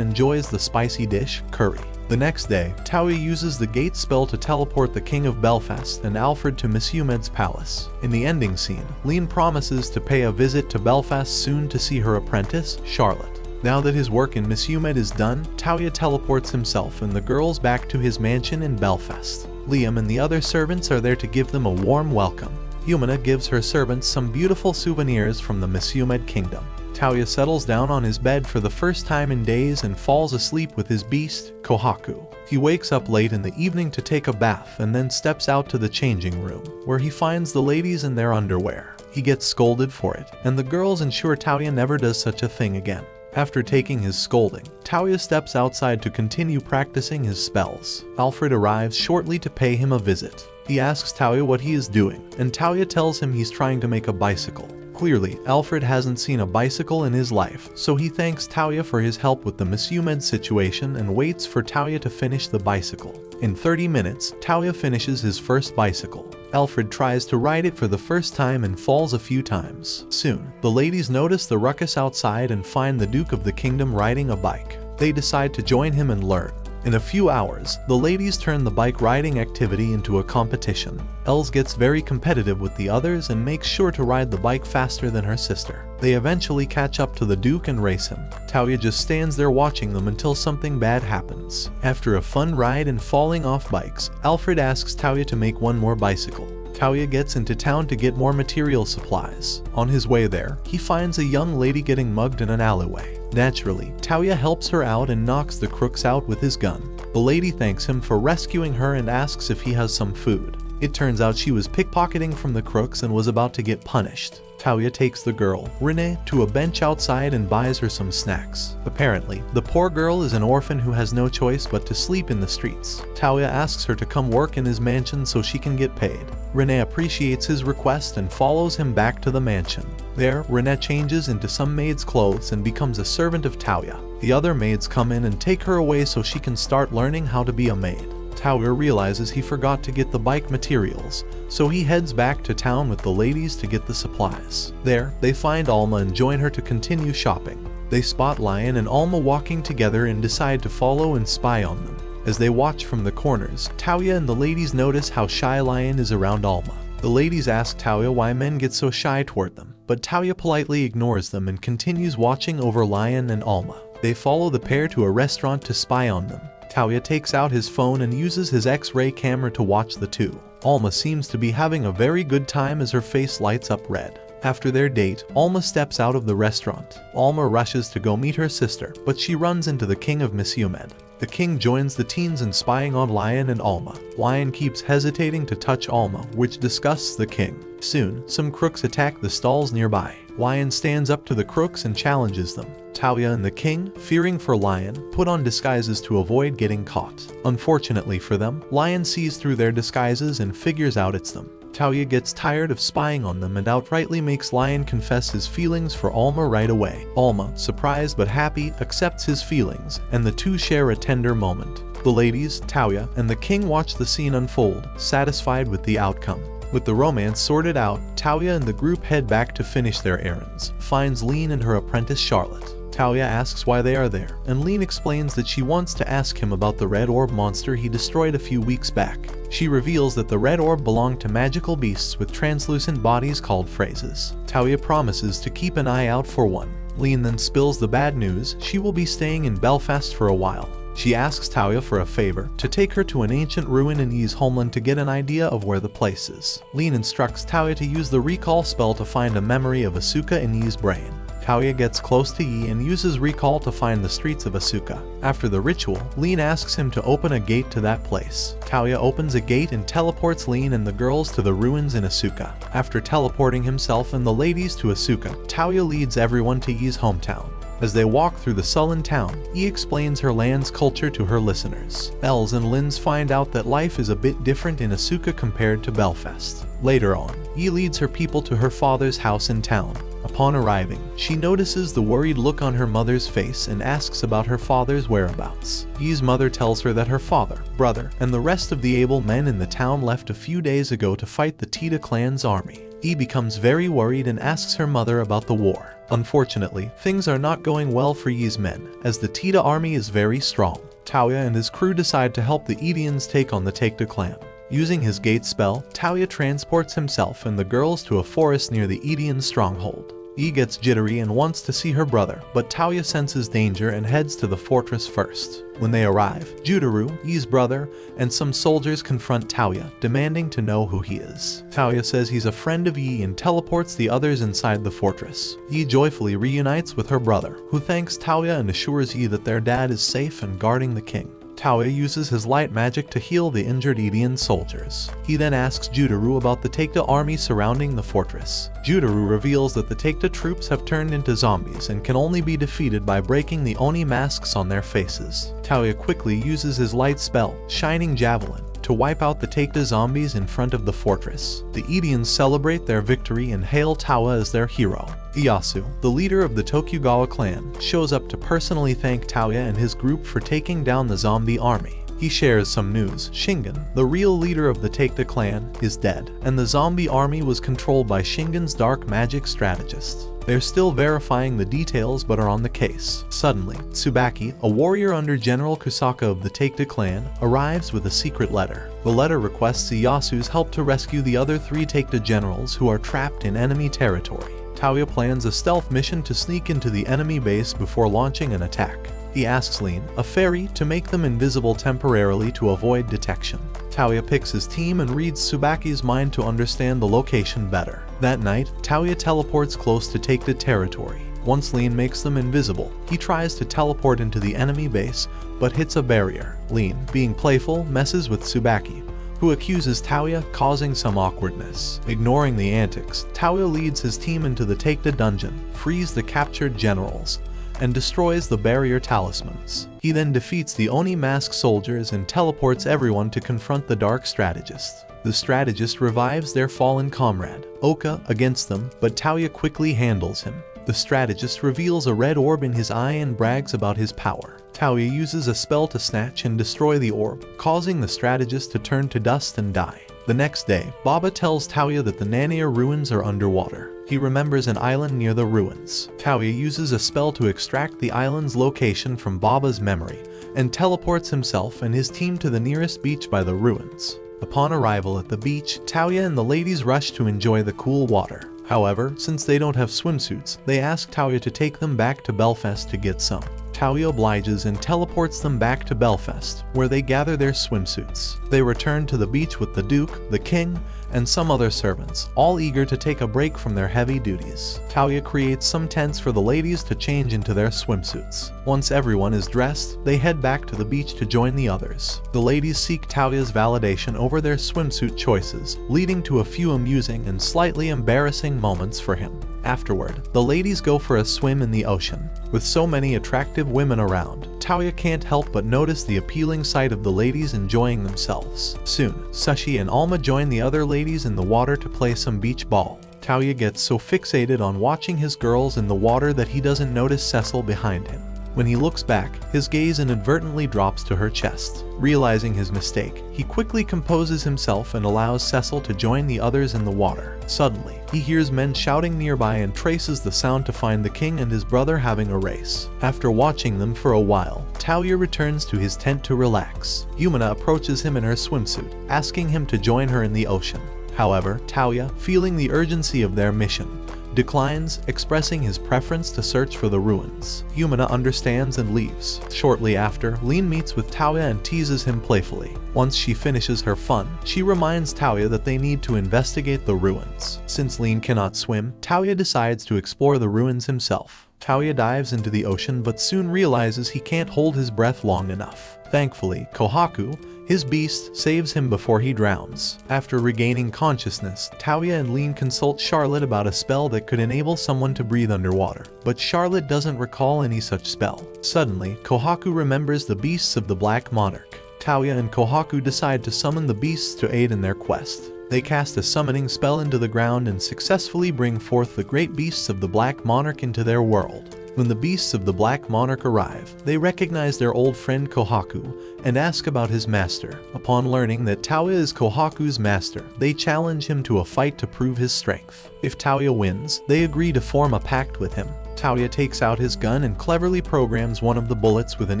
enjoys the spicy dish, curry. The next day, Touya uses the gate spell to teleport the King of Belfast and Alfred to Miss Umed's palace. In the ending scene, Leen promises to pay a visit to Belfast soon to see her apprentice, Charlotte. Now that his work in Miss Umed is done, Touya teleports himself and the girls back to his mansion in Belfast. Liam and the other servants are there to give them a warm welcome. Yumina gives her servants some beautiful souvenirs from the Miss Umed kingdom. Touya settles down on his bed for the first time in days and falls asleep with his beast, Kohaku. He wakes up late in the evening to take a bath and then steps out to the changing room, where he finds the ladies in their underwear. He gets scolded for it, and the girls ensure Touya never does such a thing again. After taking his scolding, Touya steps outside to continue practicing his spells. Alfred arrives shortly to pay him a visit. He asks Touya what he is doing, and Touya tells him he's trying to make a bicycle. Clearly, Alfred hasn't seen a bicycle in his life, so he thanks Touya for his help with the Miss Umed situation and waits for Touya to finish the bicycle. In 30 minutes, Touya finishes his first bicycle. Alfred tries to ride it for the first time and falls a few times. Soon, the ladies notice the ruckus outside and find the Duke of the Kingdom riding a bike. They decide to join him and learn. In a few hours, the ladies turn the bike riding activity into a competition. Elze gets very competitive with the others and makes sure to ride the bike faster than her sister. They eventually catch up to the Duke and race him. Touya just stands there watching them until something bad happens. After a fun ride and falling off bikes, Alfred asks Touya to make one more bicycle. Touya gets into town to get more material supplies. On his way there, he finds a young lady getting mugged in an alleyway. Naturally, Touya helps her out and knocks the crooks out with his gun. The lady thanks him for rescuing her and asks if he has some food. It turns out she was pickpocketing from the crooks and was about to get punished. Touya takes the girl, Urnea, to a bench outside and buys her some snacks. Apparently, the poor girl is an orphan who has no choice but to sleep in the streets. Touya asks her to come work in his mansion so she can get paid. Urnea appreciates his request and follows him back to the mansion. There, Urnea changes into some maid's clothes and becomes a servant of Touya. The other maids come in and take her away so she can start learning how to be a maid. Touya realizes he forgot to get the bike materials, so he heads back to town with the ladies to get the supplies. There, they find Alma and join her to continue shopping. They spot Lion and Alma walking together and decide to follow and spy on them. As they watch from the corners, Touya and the ladies notice how shy Lion is around Alma. The ladies ask Touya why men get so shy toward them, but Touya politely ignores them and continues watching over Lion and Alma. They follow the pair to a restaurant to spy on them. Touya takes out his phone and uses his X-ray camera to watch the two. Alma seems to be having a very good time as her face lights up red. After their date, Alma steps out of the restaurant. Alma rushes to go meet her sister, but she runs into the king of Miss Umed. The king joins the teens in spying on Lion and Alma. Lion keeps hesitating to touch Alma, which disgusts the king. Soon, some crooks attack the stalls nearby. Lion stands up to the crooks and challenges them. Touya and the king, fearing for Lion, put on disguises to avoid getting caught. Unfortunately for them, Lion sees through their disguises and figures out it's them. Touya gets tired of spying on them and outrightly makes Lion confess his feelings for Alma right away. Alma, surprised but happy, accepts his feelings, and the two share a tender moment. The ladies, Touya, and the king watch the scene unfold, satisfied with the outcome. With the romance sorted out, Touya and the group head back to finish their errands, finds Leen and her apprentice Charlotte. Touya asks why they are there, and Leen explains that she wants to ask him about the red orb monster he destroyed a few weeks back. She reveals that the red orb belonged to magical beasts with translucent bodies called phrases. Touya promises to keep an eye out for one. Leen then spills the bad news: she will be staying in Belfast for a while. She asks Touya for a favor, to take her to an ancient ruin in Ye's homeland to get an idea of where the place is. Leen instructs Touya to use the recall spell to find a memory of Asuka in Ye's brain. Touya gets close to Yi and uses recall to find the streets of Asuka. After the ritual, Leen asks him to open a gate to that place. Touya opens a gate and teleports Leen and the girls to the ruins in Asuka. After teleporting himself and the ladies to Asuka, Touya leads everyone to Yi's hometown. As they walk through the sullen town, Yae explains her land's culture to her listeners. Elze and Linze find out that life is a bit different in Asuka compared to Belfast. Later on, Yae leads her people to her father's house in town. Upon arriving, she notices the worried look on her mother's face and asks about her father's whereabouts. Yae's mother tells her that her father, brother, and the rest of the able men in the town left a few days ago to fight the Tita clan's army. Yae becomes very worried and asks her mother about the war. Unfortunately, things are not going well for Yae's men, as the Tita army is very strong. Touya and his crew decide to help the Edians take on the Taekta clan. Using his gate spell, Touya transports himself and the girls to a forest near the Edian stronghold. Yae gets jittery and wants to see her brother, but Touya senses danger and heads to the fortress first. When they arrive, Judaru, Yae's brother, and some soldiers confront Touya, demanding to know who he is. Touya says he's a friend of Yae and teleports the others inside the fortress. Yae joyfully reunites with her brother, who thanks Touya and assures Yae that their dad is safe and guarding the king. Touya uses his light magic to heal the injured Edian soldiers. He then asks Judaru about the Taekta army surrounding the fortress. Judaru reveals that the Taekta troops have turned into zombies and can only be defeated by breaking the Oni masks on their faces. Touya quickly uses his light spell, Shining Javelin, to wipe out the Taekta zombies in front of the fortress. The Edians celebrate their victory and hail Touya as their hero. Iyasu, the leader of the Tokugawa clan, shows up to personally thank Touya and his group for taking down the zombie army. He shares some news. Shingen, the real leader of the Taekta clan, is dead, and the zombie army was controlled by Shingen's dark magic strategist. They're still verifying the details but are on the case. Suddenly, Tsubaki, a warrior under General Kusaka of the Taekta clan, arrives with a secret letter. The letter requests Iyasu's help to rescue the other 3 Taekta generals who are trapped in enemy territory. Touya plans a stealth mission to sneak into the enemy base before launching an attack. He asks Leen, a fairy, to make them invisible temporarily to avoid detection. Touya picks his team and reads Tsubaki's mind to understand the location better. That night, Touya teleports close to Taekta territory. Once Leen makes them invisible, he tries to teleport into the enemy base, but hits a barrier. Leen, being playful, messes with Tsubaki, who accuses Touya, causing some awkwardness. Ignoring the antics, Touya leads his team into the Taekta dungeon, frees the captured generals, and destroys the barrier talismans. He then defeats the Oni mask soldiers and teleports everyone to confront the dark strategist. The strategist revives their fallen comrade, Oka, against them, but Touya quickly handles him. The strategist reveals a red orb in his eye and brags about his power. Touya uses a spell to snatch and destroy the orb, causing the strategist to turn to dust and die. The next day, Baba tells Touya that the Nanier ruins are underwater. He remembers an island near the ruins. Touya uses a spell to extract the island's location from Baba's memory, and teleports himself and his team to the nearest beach by the ruins. Upon arrival at the beach, Touya and the ladies rush to enjoy the cool water. However, since they don't have swimsuits, they ask Touya to take them back to Belfast to get some. Touya obliges and teleports them back to Belfast, where they gather their swimsuits. They return to the beach with the Duke, the King, and some other servants, all eager to take a break from their heavy duties. Touya creates some tents for the ladies to change into their swimsuits. Once everyone is dressed, they head back to the beach to join the others. The ladies seek Touya's validation over their swimsuit choices, leading to a few amusing and slightly embarrassing moments for him. Afterward, the ladies go for a swim in the ocean. With so many attractive women around, Touya can't help but notice the appealing sight of the ladies enjoying themselves. Soon, Sashi and Alma join the other ladies in the water to play some beach ball. Touya gets so fixated on watching his girls in the water that he doesn't notice Cecil behind him. When he looks back, his gaze inadvertently drops to her chest. Realizing his mistake, he quickly composes himself and allows Cecil to join the others in the water. Suddenly, he hears men shouting nearby and traces the sound to find the king and his brother having a race. After watching them for a while, Touya returns to his tent to relax. Yumina approaches him in her swimsuit, asking him to join her in the ocean. However, Touya, feeling the urgency of their mission, declines, expressing his preference to search for the ruins. Yumina understands and leaves. Shortly after, Leen meets with Touya and teases him playfully. Once she finishes her fun, she reminds Touya that they need to investigate the ruins. Since Leen cannot swim, Touya decides to explore the ruins himself. Touya dives into the ocean but soon realizes he can't hold his breath long enough. Thankfully, Kohaku, His beast saves him before he drowns. After regaining consciousness, Touya and Leen consult Charlotte about a spell that could enable someone to breathe underwater, but Charlotte doesn't recall any such spell. Suddenly, Kohaku remembers the beasts of the Black Monarch. Touya and Kohaku decide to summon the beasts to aid in their quest. They cast a summoning spell into the ground and successfully bring forth the great beasts of the Black Monarch into their world. When the beasts of the Black Monarch arrive, they recognize their old friend Kohaku and ask about his master. Upon learning that Touya is Kohaku's master, they challenge him to a fight to prove his strength. If Touya wins, they agree to form a pact with him. Touya takes out his gun and cleverly programs one of the bullets with an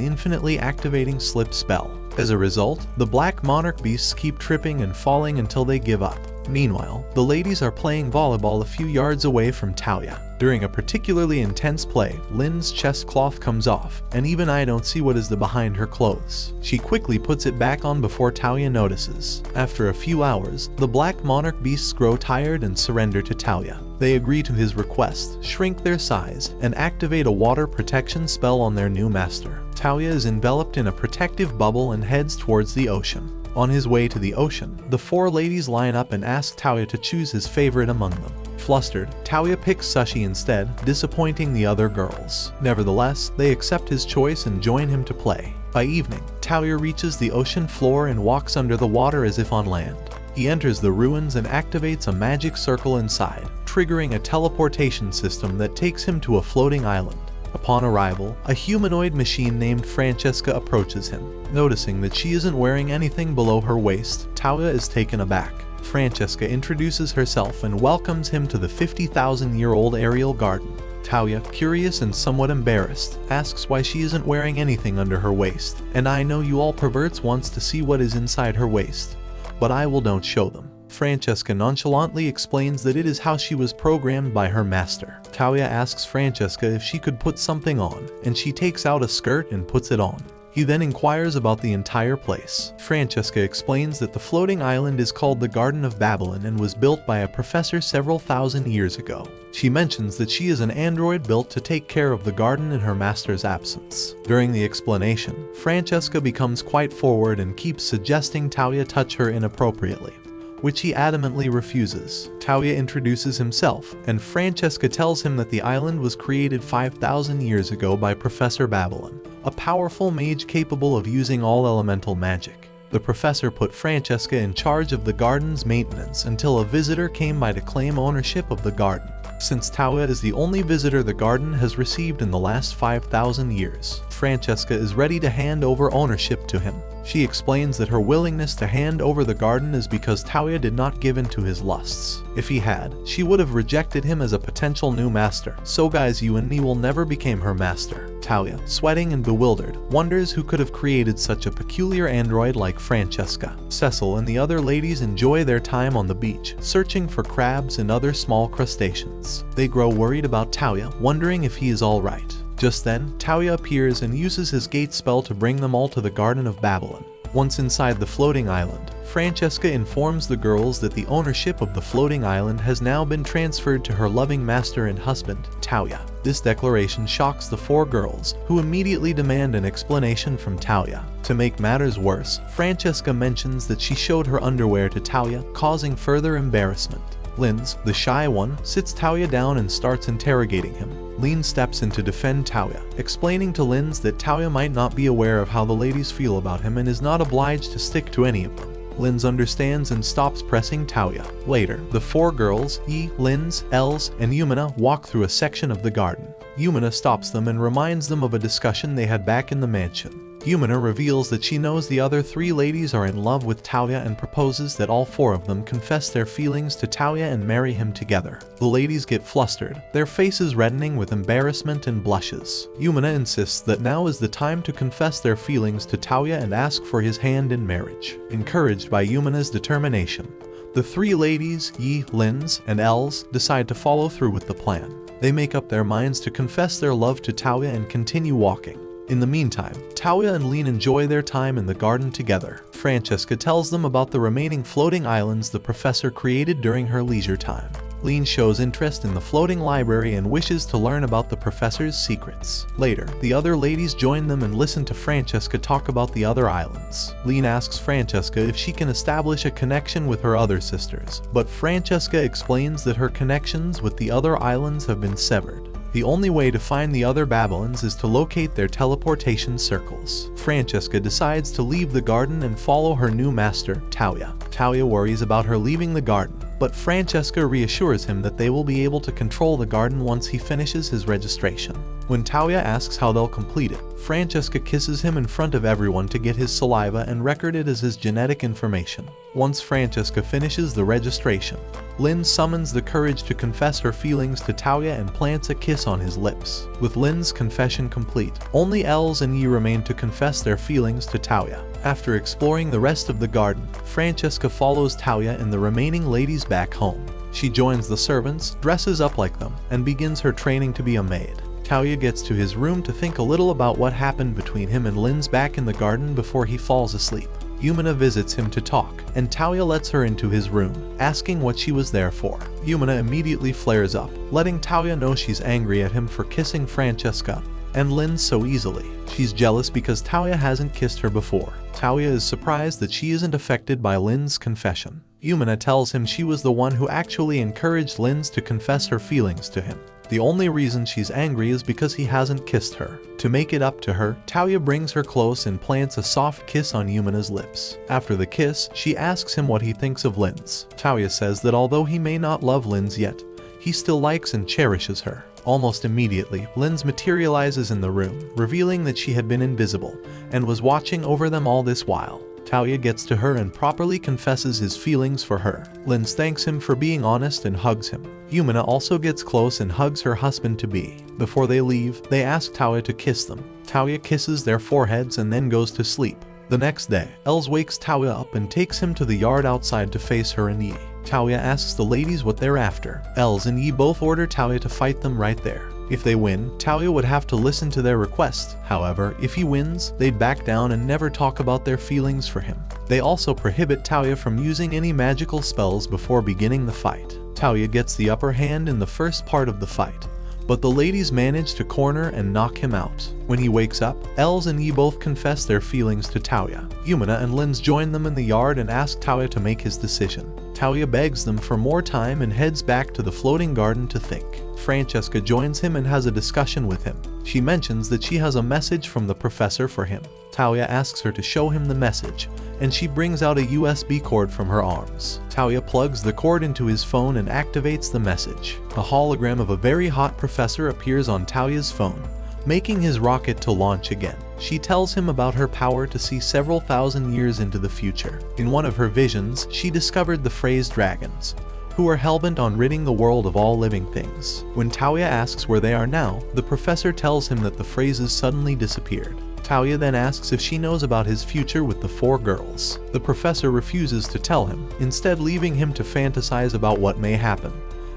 infinitely activating slip spell. As a result, the Black Monarch beasts keep tripping and falling until they give up. Meanwhile, the ladies are playing volleyball a few yards away from Touya. During a particularly intense play, Lin's chest cloth comes off, and even I don't see what is behind her clothes. She quickly puts it back on before Touya notices. After a few hours, the Black Monarch beasts grow tired and surrender to Touya. They agree to his request, shrink their size, and activate a water protection spell on their new master. Touya is enveloped in a protective bubble and heads towards the ocean. On his way to the ocean, the four ladies line up and ask Touya to choose his favorite among them. Flustered, Touya picks Sushi instead, disappointing the other girls. Nevertheless, they accept his choice and join him to play. By evening, Touya reaches the ocean floor and walks under the water as if on land. He enters the ruins and activates a magic circle inside, triggering a teleportation system that takes him to a floating island. Upon arrival, a humanoid machine named Francesca approaches him. Noticing that she isn't wearing anything below her waist, Touya is taken aback. Francesca introduces herself and welcomes him to the 50,000-year-old aerial garden. Touya, curious and somewhat embarrassed, asks why she isn't wearing anything under her waist. And I know you all perverts wants to see what is inside her waist, but I will don't show them. Francesca nonchalantly explains that it is how she was programmed by her master. Touya asks Francesca if she could put something on, and she takes out a skirt and puts it on. He then inquires about the entire place. Francesca explains that the floating island is called the Garden of Babylon and was built by a professor several thousand years ago. She mentions that she is an android built to take care of the garden in her master's absence. During the explanation, Francesca becomes quite forward and keeps suggesting Touya touch her inappropriately, which he adamantly refuses. Touya introduces himself, and Francesca tells him that the island was created 5,000 years ago by Professor Babylon, a powerful mage capable of using all elemental magic. The professor put Francesca in charge of the garden's maintenance until a visitor came by to claim ownership of the garden. Since Touya is the only visitor the garden has received in the last 5,000 years, Francesca is ready to hand over ownership to him. She explains that her willingness to hand over the garden is because Touya did not give in to his lusts. If he had, she would have rejected him as a potential new master. So guys, you and me will never become her master. Touya, sweating and bewildered, wonders who could have created such a peculiar android like Francesca. Cecil and the other ladies enjoy their time on the beach, searching for crabs and other small crustaceans. They grow worried about Touya, wondering if he is alright. Just then, Touya appears and uses his gate spell to bring them all to the Garden of Babylon. Once inside the floating island, Francesca informs the girls that the ownership of the floating island has now been transferred to her loving master and husband, Touya. This declaration shocks the four girls, who immediately demand an explanation from Touya. To make matters worse, Francesca mentions that she showed her underwear to Touya, causing further embarrassment. Linze, the shy one, sits Touya down and starts interrogating him. Leen steps in to defend Touya, explaining to Linze that Touya might not be aware of how the ladies feel about him and is not obliged to stick to any of them. Linze understands and stops pressing Touya. Later, the four girls, Yae, Linze, Elze, and Yumina walk through a section of the garden. Yumina stops them and reminds them of a discussion they had back in the mansion. Yumina reveals that she knows the other three ladies are in love with Touya and proposes that all four of them confess their feelings to Touya and marry him together. The ladies get flustered, their faces reddening with embarrassment and blushes. Yumina insists that now is the time to confess their feelings to Touya and ask for his hand in marriage. Encouraged by Yumina's determination, the three ladies, Yae, Linze, and Elze, decide to follow through with the plan. They make up their minds to confess their love to Touya and continue walking. In the meantime, Touya and Leen enjoy their time in the garden together. Francesca tells them about the remaining floating islands the professor created during her leisure time. Leen shows interest in the floating library and wishes to learn about the professor's secrets. Later, the other ladies join them and listen to Francesca talk about the other islands. Leen asks Francesca if she can establish a connection with her other sisters, but Francesca explains that her connections with the other islands have been severed. The only way to find the other Babylons is to locate their teleportation circles. Francesca decides to leave the garden and follow her new master, Touya. Touya worries about her leaving the garden, but Francesca reassures him that they will be able to control the garden once he finishes his registration. When Touya asks how they'll complete it, Francesca kisses him in front of everyone to get his saliva and record it as his genetic information. Once Francesca finishes the registration, Leen summons the courage to confess her feelings to Touya and plants a kiss on his lips. With Leen's confession complete, only Elze and Yae remain to confess their feelings to Touya. After exploring the rest of the garden, Francesca follows Touya and the remaining ladies back home. She joins the servants, dresses up like them, and begins her training to be a maid. Touya gets to his room to think a little about what happened between him and Leen's back in the garden before he falls asleep. Yumina visits him to talk, and Touya lets her into his room, asking what she was there for. Yumina immediately flares up, letting Touya know she's angry at him for kissing Francesca and Leen so easily. She's jealous because Touya hasn't kissed her before. Touya is surprised that she isn't affected by Leen's confession. Yumina tells him she was the one who actually encouraged Leen to confess her feelings to him. The only reason she's angry is because he hasn't kissed her. To make it up to her, Touya brings her close and plants a soft kiss on Yumina's lips. After the kiss, she asks him what he thinks of Leen. Touya says that although he may not love Leen yet, he still likes and cherishes her. Almost immediately, Leen materializes in the room, revealing that she had been invisible and was watching over them all this while. Touya gets to her and properly confesses his feelings for her. Leen thanks him for being honest and hugs him. Yumina also gets close and hugs her husband-to-be. Before they leave, they ask Touya to kiss them. Touya kisses their foreheads and then goes to sleep. The next day, Elze wakes Touya up and takes him to the yard outside to face her and Yae. Touya asks the ladies what they're after. Elze and Yae both order Touya to fight them right there. If they win, Touya would have to listen to their request. However, if he wins, they'd back down and never talk about their feelings for him. They also prohibit Touya from using any magical spells before beginning the fight. Touya gets the upper hand in the first part of the fight, but the ladies manage to corner and knock him out. When he wakes up, Elze and Yae both confess their feelings to Touya. Yumina and Leen join them in the yard and ask Touya to make his decision. Touya begs them for more time and heads back to the floating garden to think. Francesca joins him and has a discussion with him. She mentions that she has a message from the professor for him. Touya asks her to show him the message, and she brings out a USB cord from her arms. Touya plugs the cord into his phone and activates the message. A hologram of a very hot professor appears on Touya's phone, making his rocket to launch again. She tells him about her power to see several thousand years into the future. In one of her visions, she discovered the phrase dragons, who are hellbent on ridding the world of all living things. When Touya asks where they are now, the professor tells him that the phrases suddenly disappeared. Touya then asks if she knows about his future with the 4 girls. The professor refuses to tell him, instead leaving him to fantasize about what may happen,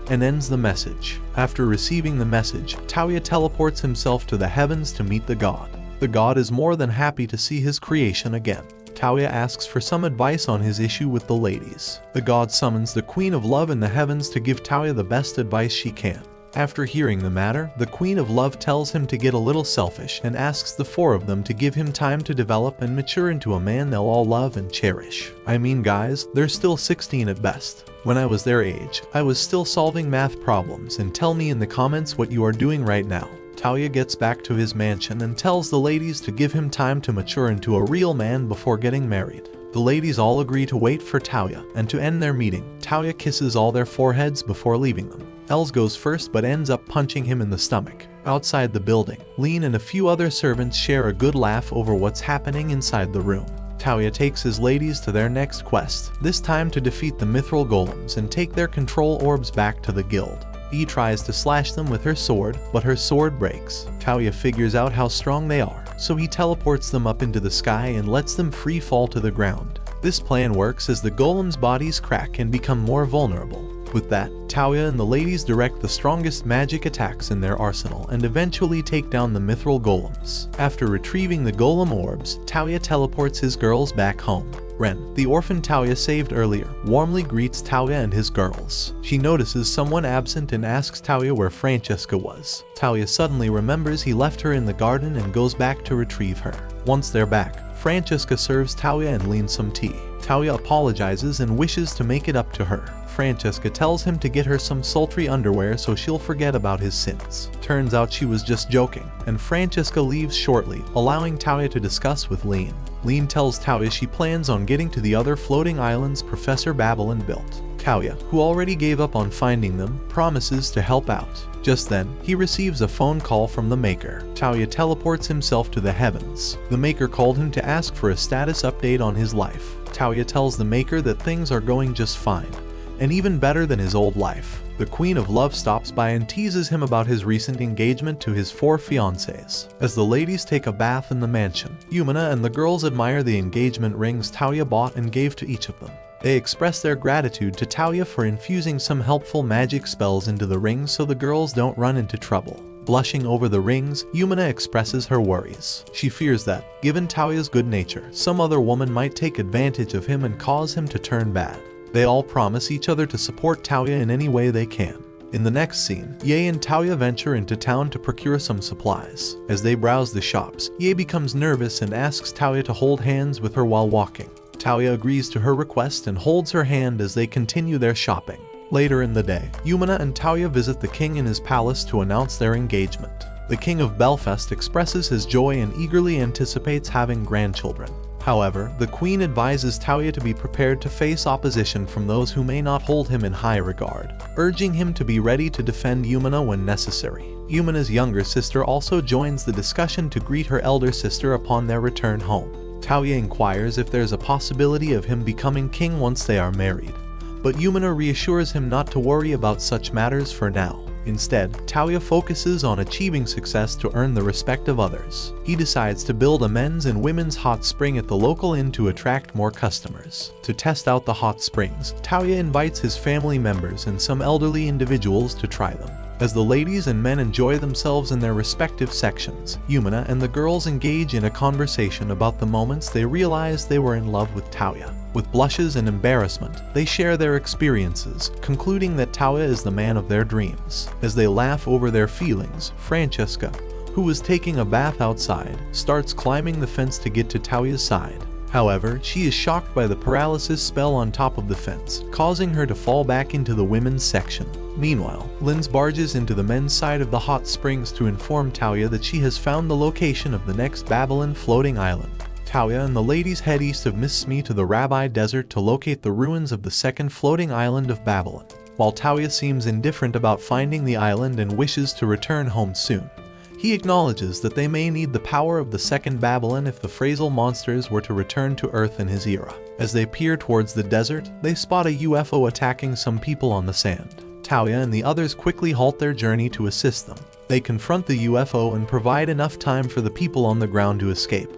and ends the message. After receiving the message, Touya teleports himself to the heavens to meet the god. The god is more than happy to see his creation again. Touya asks for some advice on his issue with the ladies. The god summons the Queen of Love in the heavens to give Touya the best advice she can. After hearing the matter, the Queen of Love tells him to get a little selfish and asks the 4 of them to give him time to develop and mature into a man they'll all love and cherish. I mean guys, they're still 16 at best. When I was their age, I was still solving math problems, and tell me in the comments what you are doing right now. Touya gets back to his mansion and tells the ladies to give him time to mature into a real man before getting married. The ladies all agree to wait for Touya, and to end their meeting, Touya kisses all their foreheads before leaving them. Elze goes first but ends up punching him in the stomach. Outside the building, Leen and a few other servants share a good laugh over what's happening inside the room. Touya takes his ladies to their next quest, this time to defeat the mithril golems and take their control orbs back to the guild. Yae tries to slash them with her sword, but her sword breaks. Touya figures out how strong they are, so he teleports them up into the sky and lets them free fall to the ground. This plan works as the golems' bodies crack and become more vulnerable. With that, Touya and the ladies direct the strongest magic attacks in their arsenal and eventually take down the mithril golems. After retrieving the golem orbs, Touya teleports his girls back home. Ren, the orphan Touya saved earlier, warmly greets Touya and his girls. She notices someone absent and asks Touya where Francesca was. Touya suddenly remembers he left her in the garden and goes back to retrieve her. Once they're back, Francesca serves Touya and Leen some tea. Touya apologizes and wishes to make it up to her. Francesca tells him to get her some sultry underwear so she'll forget about his sins. Turns out she was just joking, and Francesca leaves shortly, allowing Touya to discuss with Leen. Leen tells Touya she plans on getting to the other floating islands Professor Babylon built. Touya, who already gave up on finding them, promises to help out. Just then, he receives a phone call from the Maker. Touya teleports himself to the heavens. The Maker called him to ask for a status update on his life. Touya tells the Maker that things are going just fine, and even better than his old life. The Queen of Love stops by and teases him about his recent engagement to his 4 fiancés. As the ladies take a bath in the mansion, Yumina and the girls admire the engagement rings Touya bought and gave to each of them. They express their gratitude to Touya for infusing some helpful magic spells into the rings so the girls don't run into trouble. Blushing over the rings, Yumina expresses her worries. She fears that, given Touya's good nature, some other woman might take advantage of him and cause him to turn bad. They all promise each other to support Touya in any way they can. In the next scene, Yae and Touya venture into town to procure some supplies. As they browse the shops, Yae becomes nervous and asks Touya to hold hands with her while walking. Touya agrees to her request and holds her hand as they continue their shopping. Later in the day, Yumina and Touya visit the king in his palace to announce their engagement. The king of Belfast expresses his joy and eagerly anticipates having grandchildren. However, the queen advises Touya to be prepared to face opposition from those who may not hold him in high regard, urging him to be ready to defend Yumina when necessary. Yumina's younger sister also joins the discussion to greet her elder sister upon their return home. Touya inquires if there's a possibility of him becoming king once they are married, but Yumina reassures him not to worry about such matters for now. Instead, Touya focuses on achieving success to earn the respect of others. He decides to build a men's and women's hot spring at the local inn to attract more customers. To test out the hot springs, Touya invites his family members and some elderly individuals to try them. As the ladies and men enjoy themselves in their respective sections, Yumina and the girls engage in a conversation about the moments they realized they were in love with Touya. With blushes and embarrassment, they share their experiences, concluding that Touya is the man of their dreams. As they laugh over their feelings, Francesca, who was taking a bath outside, starts climbing the fence to get to Touya's side. However, she is shocked by the paralysis spell on top of the fence, causing her to fall back into the women's section. Meanwhile, Linze barges into the men's side of the hot springs to inform Touya that she has found the location of the next Babylon floating island. Touya and the ladies head east of Miss Smee to the Rabbi Desert to locate the ruins of the second floating island of Babylon. While Touya seems indifferent about finding the island and wishes to return home soon, he acknowledges that they may need the power of the second Babylon if the Phrasal monsters were to return to Earth in his era. As they peer towards the desert, they spot a UFO attacking some people on the sand. Touya and the others quickly halt their journey to assist them. They confront the UFO and provide enough time for the people on the ground to escape,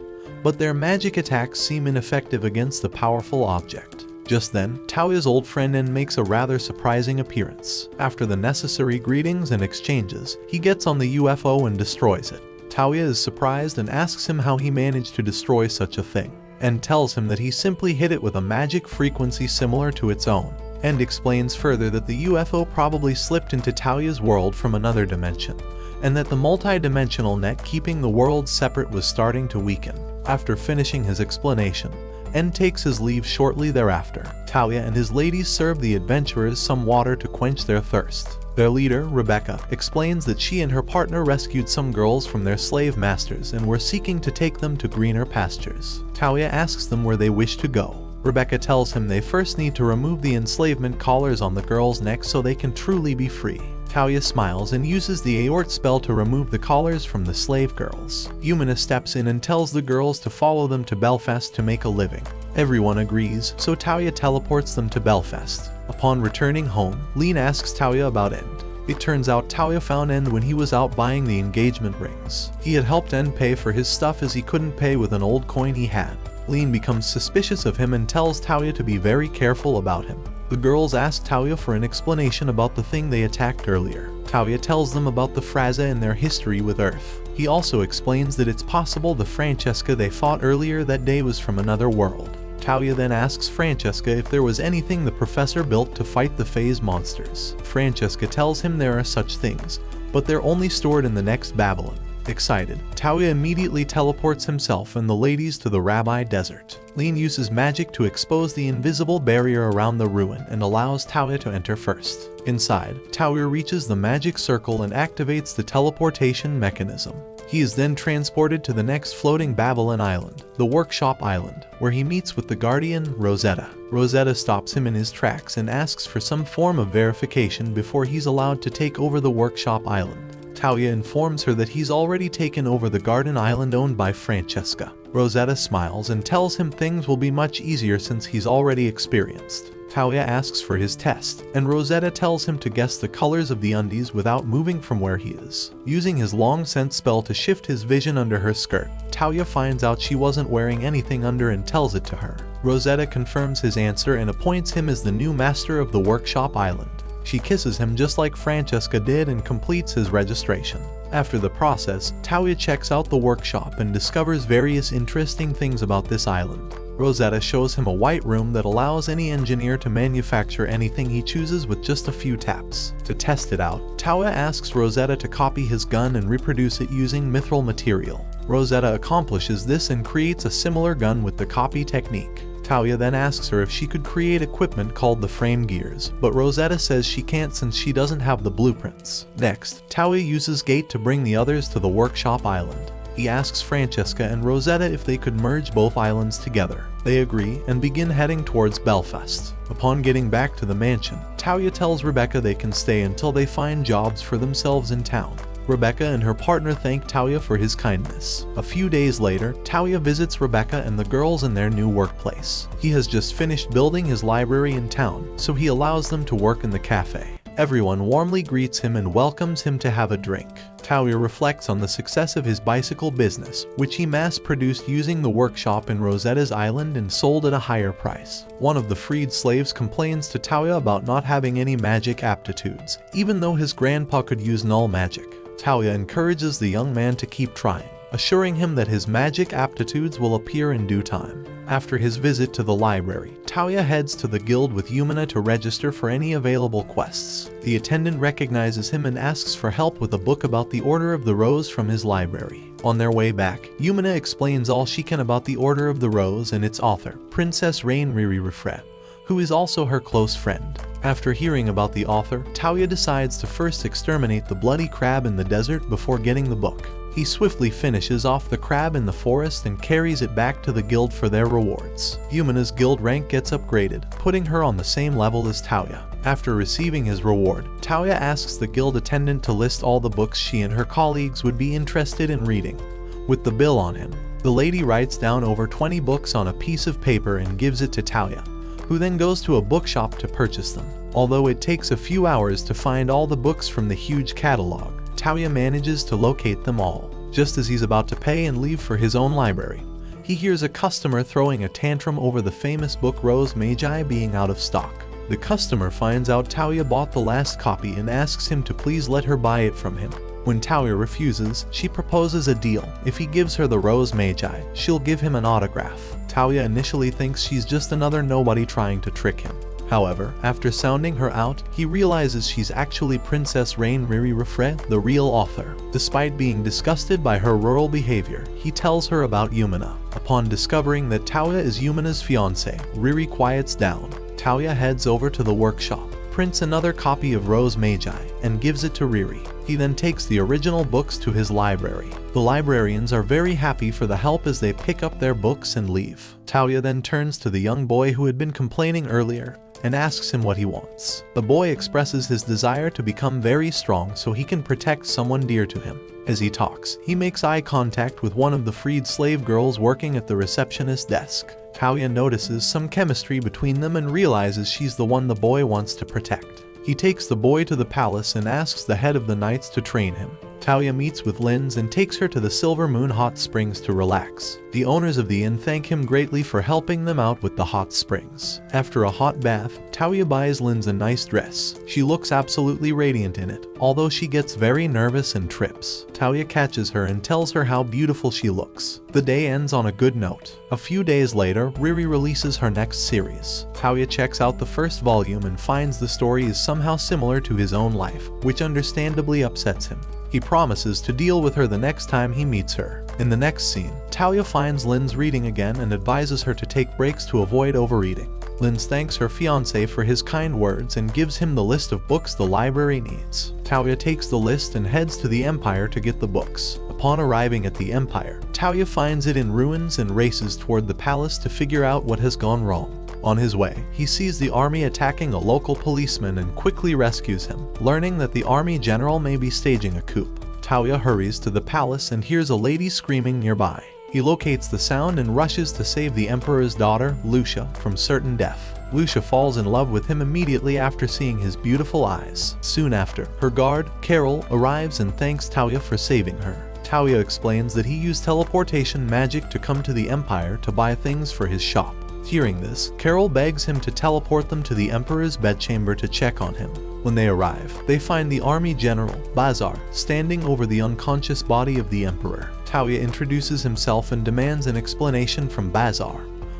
but their magic attacks seem ineffective against the powerful object. Just then, Touya's old friend N makes a rather surprising appearance. After the necessary greetings and exchanges, he gets on the UFO and destroys it. Touya is surprised and asks him how he managed to destroy such a thing, and tells him that he simply hit it with a magic frequency similar to its own, and explains further that the UFO probably slipped into Touya's world from another dimension, and that the multi-dimensional net keeping the worlds separate was starting to weaken. After finishing his explanation, N takes his leave shortly thereafter. Touya and his ladies serve the adventurers some water to quench their thirst. Their leader, Rebecca, explains that she and her partner rescued some girls from their slave masters and were seeking to take them to greener pastures. Touya asks them where they wish to go. Rebecca tells him they first need to remove the enslavement collars on the girls' necks so they can truly be free. Touya smiles and uses the Aort spell to remove the collars from the slave girls. Yumina steps in and tells the girls to follow them to Belfast to make a living. Everyone agrees, so Touya teleports them to Belfast. Upon returning home, Leen asks Touya about End. It turns out Touya found End when he was out buying the engagement rings. He had helped End pay for his stuff as he couldn't pay with an old coin he had. Leen becomes suspicious of him and tells Touya to be very careful about him. The girls ask Touya for an explanation about the thing they attacked earlier. Touya tells them about the Fraza and their history with Earth. He also explains that it's possible the Francesca they fought earlier that day was from another world. Touya then asks Francesca if there was anything the professor built to fight the phase monsters. Francesca tells him there are such things, but they're only stored in the next Babylon. Excited, Touya immediately teleports himself and the ladies to the Rabbi Desert. Leen uses magic to expose the invisible barrier around the ruin and allows Touya to enter first. Inside, Touya reaches the magic circle and activates the teleportation mechanism. He is then transported to the next floating Babylon island, the Workshop Island, where he meets with the guardian, Rosetta. Rosetta stops him in his tracks and asks for some form of verification before he's allowed to take over the Workshop Island. Touya informs her that he's already taken over the garden island owned by Francesca. Rosetta smiles and tells him things will be much easier since he's already experienced. Touya asks for his test, and Rosetta tells him to guess the colors of the undies without moving from where he is. Using his long sense spell to shift his vision under her skirt, Touya finds out she wasn't wearing anything under and tells it to her. Rosetta confirms his answer and appoints him as the new master of the Workshop Island. She kisses him just like Francesca did and completes his registration. After the process, Touya checks out the workshop and discovers various interesting things about this island. Rosetta shows him a white room that allows any engineer to manufacture anything he chooses with just a few taps. To test it out, Touya asks Rosetta to copy his gun and reproduce it using mithril material. Rosetta accomplishes this and creates a similar gun with the copy technique. Touya then asks her if she could create equipment called the frame gears, but Rosetta says she can't since she doesn't have the blueprints. Next, Touya uses Gate to bring the others to the Workshop Island. He asks Francesca and Rosetta if they could merge both islands together. They agree and begin heading towards Belfast. Upon getting back to the mansion, Touya tells Rebecca they can stay until they find jobs for themselves in town. Rebecca and her partner thank Touya for his kindness. A few days later, Touya visits Rebecca and the girls in their new workplace. He has just finished building his library in town, so he allows them to work in the cafe. Everyone warmly greets him and welcomes him to have a drink. Touya reflects on the success of his bicycle business, which he mass-produced using the workshop in Rosetta's island and sold at a higher price. One of the freed slaves complains to Touya about not having any magic aptitudes, even though his grandpa could use null magic. Touya encourages the young man to keep trying, assuring him that his magic aptitudes will appear in due time. After his visit to the library, Touya heads to the guild with Yumina to register for any available quests. The attendant recognizes him and asks for help with a book about the Order of the Rose from his library. On their way back, Yumina explains all she can about the Order of the Rose and its author, Princess Reincarnated, who is also her close friend. After hearing about the author, Touya decides to first exterminate the bloody crab in the desert before getting the book. He swiftly finishes off the crab in the forest and carries it back to the guild for their rewards. Yumina's guild rank gets upgraded, putting her on the same level as Touya. After receiving his reward, Touya asks the guild attendant to list all the books she and her colleagues would be interested in reading. With the bill on him, the lady writes down over 20 books on a piece of paper and gives it to Touya, who then goes to a bookshop to purchase them. Although it takes a few hours to find all the books from the huge catalog, Touya manages to locate them all. Just as he's about to pay and leave for his own library, he hears a customer throwing a tantrum over the famous book Rose Magi being out of stock. The customer finds out Touya bought the last copy and asks him to please let her buy it from him. When Touya refuses, she proposes a deal. If he gives her the Rose Magi, she'll give him an autograph. Touya initially thinks she's just another nobody trying to trick him. However, after sounding her out, he realizes she's actually Princess Reincarnated, the real author. Despite being disgusted by her rural behavior, he tells her about Yumina. Upon discovering that Touya is Yumina's fiancé, Riri quiets down. Touya heads over to the workshop, prints another copy of Rose Magi, and gives it to Riri. He then takes the original books to his library. The librarians are very happy for the help as they pick up their books and leave. Touya then turns to the young boy who had been complaining earlier and asks him what he wants. The boy expresses his desire to become very strong so he can protect someone dear to him. As he talks, he makes eye contact with one of the freed slave girls working at the receptionist's desk. Touya notices some chemistry between them and realizes she's the one the boy wants to protect. He takes the boy to the palace and asks the head of the knights to train him. Touya meets with Linze and takes her to the Silver Moon Hot Springs to relax. The owners of the inn thank him greatly for helping them out with the hot springs. After a hot bath, Touya buys Linze a nice dress. She looks absolutely radiant in it, although she gets very nervous and trips. Touya catches her and tells her how beautiful she looks. The day ends on a good note. A few days later, Riri releases her next series. Touya checks out the first volume and finds the story is somehow similar to his own life, which understandably upsets him. He promises to deal with her the next time he meets her. In the next scene, Touya finds Linze reading again and advises her to take breaks to avoid overeating. Linze thanks her fiancé for his kind words and gives him the list of books the library needs. Touya takes the list and heads to the Empire to get the books. Upon arriving at the Empire, Touya finds it in ruins and races toward the palace to figure out what has gone wrong. On his way, he sees the army attacking a local policeman and quickly rescues him, learning that the army general may be staging a coup. Touya hurries to the palace and hears a lady screaming nearby. He locates the sound and rushes to save the emperor's daughter, Lucia, from certain death. Lucia falls in love with him immediately after seeing his beautiful eyes. Soon after, her guard, Carol, arrives and thanks Touya for saving her. Touya explains that he used teleportation magic to come to the Empire to buy things for his shop. Hearing this, Carol begs him to teleport them to the Emperor's bedchamber to check on him. When they arrive, they find the army general, Bazar, standing over the unconscious body of the Emperor. Touya introduces himself and demands an explanation from Bazar,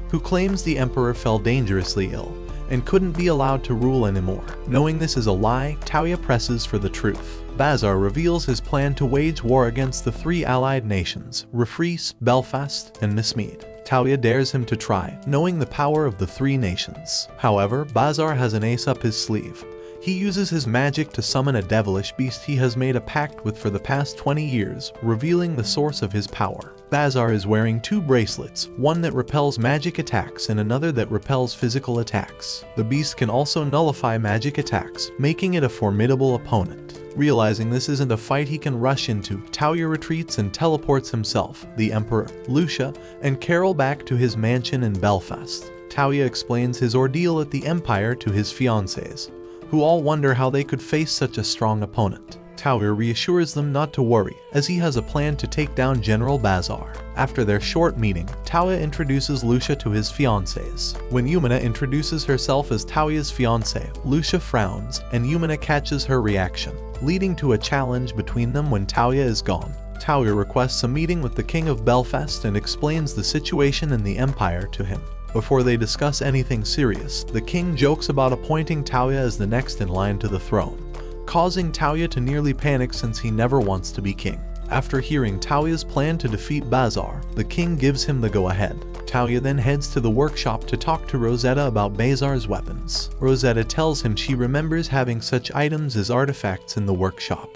who claims the Emperor fell dangerously ill and couldn't be allowed to rule anymore. Knowing this is a lie, Touya presses for the truth. Bazar reveals his plan to wage war against the three allied nations, Rifrees, Belfast, and Nismead. Touya dares him to try, knowing the power of the three nations. However, Bazar has an ace up his sleeve. He uses his magic to summon a devilish beast he has made a pact with for the past 20 years, revealing the source of his power. Bazar is wearing two bracelets, one that repels magic attacks and another that repels physical attacks. The beast can also nullify magic attacks, making it a formidable opponent. Realizing this isn't a fight he can rush into, Touya retreats and teleports himself, the Emperor, Lucia, and Carol back to his mansion in Belfast. Touya explains his ordeal at the Empire to his fiancés, who all wonder how they could face such a strong opponent. Touya reassures them not to worry, as he has a plan to take down General Bazar. After their short meeting, Touya introduces Lucia to his fiancés. When Yumina introduces herself as Touya's fiancé, Lucia frowns, and Yumina catches her reaction, leading to a challenge between them when Touya is gone. Touya requests a meeting with the King of Belfast and explains the situation in the Empire to him. Before they discuss anything serious, the king jokes about appointing Touya as the next in line to the throne, causing Touya to nearly panic since he never wants to be king. After hearing Touya's plan to defeat Bazar, the king gives him the go-ahead. Touya then heads to the workshop to talk to Rosetta about Bazar's weapons. Rosetta tells him she remembers having such items as artifacts in the workshop,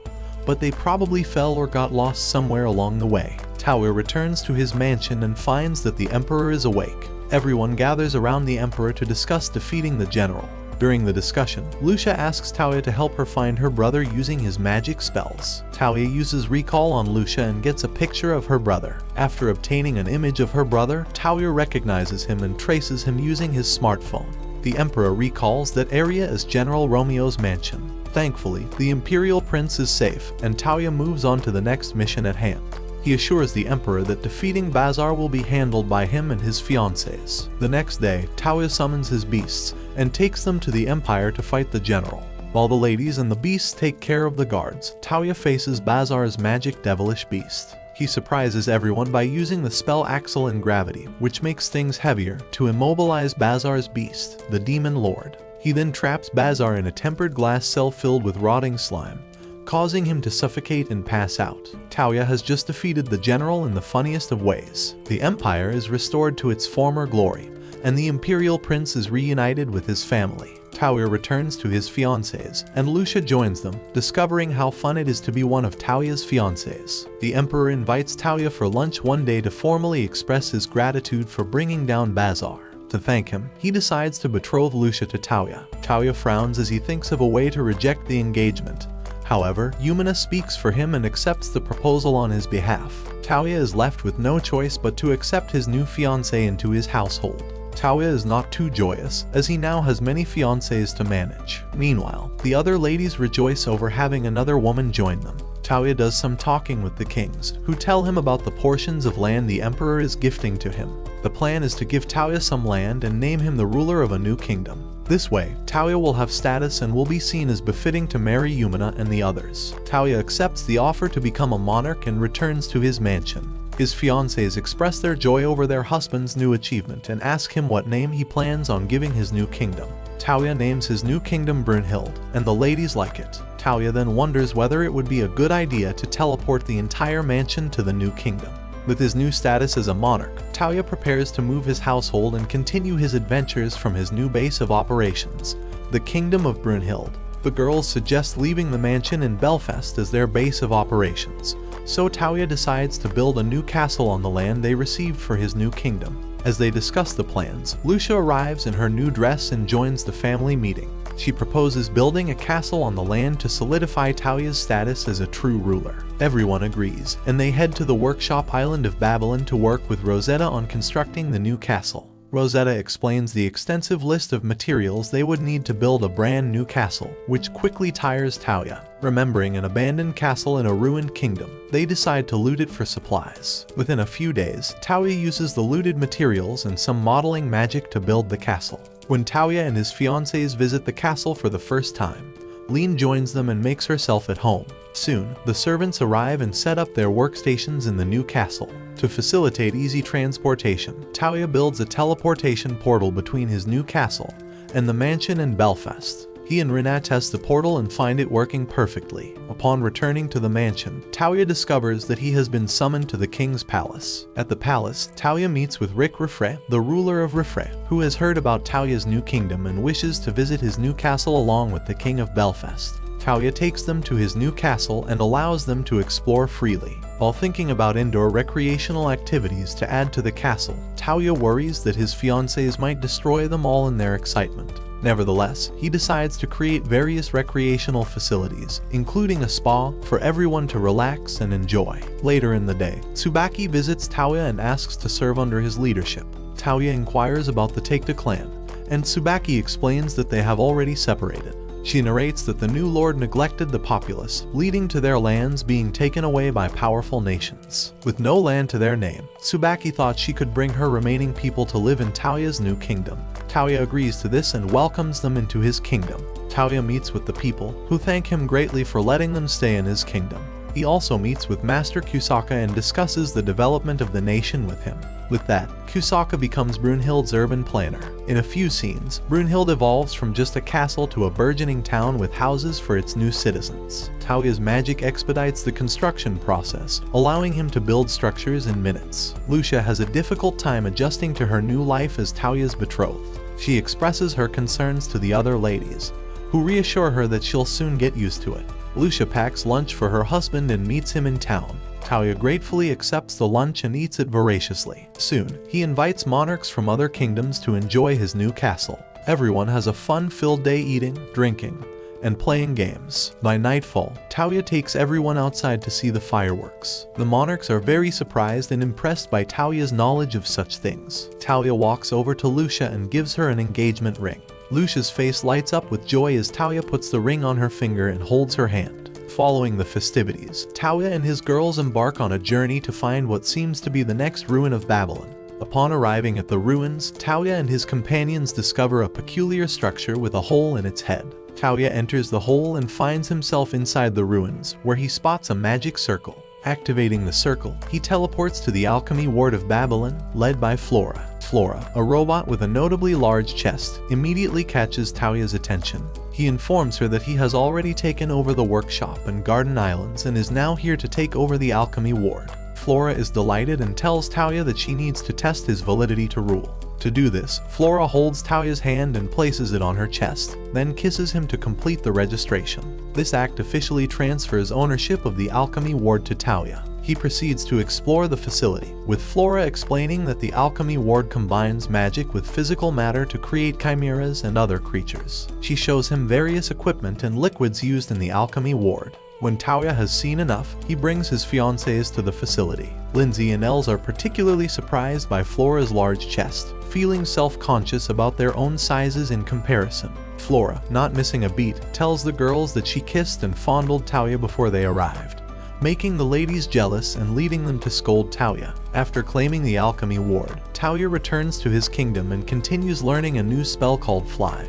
but they probably fell or got lost somewhere along the way. Touya returns to his mansion and finds that the Emperor is awake. Everyone gathers around the Emperor to discuss defeating the general. During the discussion, Lucia asks Touya to help her find her brother using his magic spells. Touya uses recall on Lucia and gets a picture of her brother. After obtaining an image of her brother, Touya recognizes him and traces him using his smartphone. The Emperor recalls that area as General Romeo's mansion. Thankfully, the Imperial Prince is safe, and Touya moves on to the next mission at hand. He assures the Emperor that defeating Bazar will be handled by him and his fiancés. The next day, Touya summons his beasts and takes them to the Empire to fight the general. While the ladies and the beasts take care of the guards, Touya faces Bazar's magic devilish beast. He surprises everyone by using the spell Axle and Gravity, which makes things heavier, to immobilize Bazar's beast, the Demon Lord. He then traps Bazar in a tempered glass cell filled with rotting slime, causing him to suffocate and pass out. Touya has just defeated the general in the funniest of ways. The Empire is restored to its former glory, and the Imperial Prince is reunited with his family. Touya returns to his fiancés, and Lucia joins them, discovering how fun it is to be one of Touya's fiancés. The Emperor invites Touya for lunch one day to formally express his gratitude for bringing down Bazar. To thank him, he decides to betroth Lucia to Touya. Touya frowns as he thinks of a way to reject the engagement. However, Yumina speaks for him and accepts the proposal on his behalf. Touya is left with no choice but to accept his new fiancée into his household. Touya is not too joyous, as he now has many fiancés to manage. Meanwhile, the other ladies rejoice over having another woman join them. Touya does some talking with the kings, who tell him about the portions of land the emperor is gifting to him. The plan is to give Touya some land and name him the ruler of a new kingdom. This way, Touya will have status and will be seen as befitting to marry Yumina and the others. Touya accepts the offer to become a monarch and returns to his mansion. His fiancées express their joy over their husband's new achievement and ask him what name he plans on giving his new kingdom. Touya names his new kingdom Brunhild, and the ladies like it. Touya then wonders whether it would be a good idea to teleport the entire mansion to the new kingdom. With his new status as a monarch, Touya prepares to move his household and continue his adventures from his new base of operations, the Kingdom of Brunhild. The girls suggest leaving the mansion in Belfast as their base of operations, so Touya decides to build a new castle on the land they received for his new kingdom. As they discuss the plans, Lucia arrives in her new dress and joins the family meeting. She proposes building a castle on the land to solidify Touya's status as a true ruler. Everyone agrees, and they head to the workshop island of Babylon to work with Rosetta on constructing the new castle. Rosetta explains the extensive list of materials they would need to build a brand new castle, which quickly tires Touya. Remembering an abandoned castle in a ruined kingdom, they decide to loot it for supplies. Within a few days, Touya uses the looted materials and some modeling magic to build the castle. When Touya and his fiancées visit the castle for the first time, Leen joins them and makes herself at home. Soon, the servants arrive and set up their workstations in the new castle. To facilitate easy transportation, Touya builds a teleportation portal between his new castle and the mansion in Belfast. He and Rinat test the portal and find it working perfectly. Upon returning to the mansion, Touya discovers that he has been summoned to the king's palace. At the palace, Touya meets with Rick Riffre, the ruler of Riffre, who has heard about Touya's new kingdom and wishes to visit his new castle along with the king of Belfast. Touya takes them to his new castle and allows them to explore freely. While thinking about indoor recreational activities to add to the castle, Touya worries that his fiancées might destroy them all in their excitement. Nevertheless, he decides to create various recreational facilities, including a spa, for everyone to relax and enjoy. Later in the day, Tsubaki visits Touya and asks to serve under his leadership. Touya inquires about the Taikta clan, and Tsubaki explains that they have already separated. She narrates that the new lord neglected the populace, leading to their lands being taken away by powerful nations. With no land to their name, Tsubaki thought she could bring her remaining people to live in Touya's new kingdom. Touya agrees to this and welcomes them into his kingdom. Touya meets with the people, who thank him greatly for letting them stay in his kingdom. He also meets with Master Kusaka and discusses the development of the nation with him. With that, Kusaka becomes Brunhild's urban planner. In a few scenes, Brunhild evolves from just a castle to a burgeoning town with houses for its new citizens. Touya's magic expedites the construction process, allowing him to build structures in minutes. Lucia has a difficult time adjusting to her new life as Touya's betrothed. She expresses her concerns to the other ladies, who reassure her that she'll soon get used to it. Lucia packs lunch for her husband and meets him in town. Touya gratefully accepts the lunch and eats it voraciously. Soon, he invites monarchs from other kingdoms to enjoy his new castle. Everyone has a fun-filled day eating, drinking, and playing games. By nightfall, Touya takes everyone outside to see the fireworks. The monarchs are very surprised and impressed by Touya's knowledge of such things. Touya walks over to Lucia and gives her an engagement ring. Lucia's face lights up with joy as Touya puts the ring on her finger and holds her hand. Following the festivities, Touya and his girls embark on a journey to find what seems to be the next ruin of Babylon. Upon arriving at the ruins, Touya and his companions discover a peculiar structure with a hole in its head. Touya enters the hole and finds himself inside the ruins, where he spots a magic circle. Activating the circle, he teleports to the alchemy ward of Babylon, led by Flora. Flora, a robot with a notably large chest, immediately catches Touya's attention. He informs her that he has already taken over the workshop and Garden Islands and is now here to take over the alchemy ward. Flora is delighted and tells Touya that she needs to test his validity to rule. To do this, Flora holds Touya's hand and places it on her chest, then kisses him to complete the registration. This act officially transfers ownership of the alchemy ward to Touya. He proceeds to explore the facility, with Flora explaining that the alchemy ward combines magic with physical matter to create chimeras and other creatures. She shows him various equipment and liquids used in the alchemy ward. When Touya has seen enough, he brings his fiancées to the facility. Linze and Elze are particularly surprised by Flora's large chest, feeling self-conscious about their own sizes in comparison. Flora, not missing a beat, tells the girls that she kissed and fondled Touya before they arrived. making the ladies jealous and leading them to scold Touya. After claiming the alchemy ward, Touya returns to his kingdom and continues learning a new spell called Fly,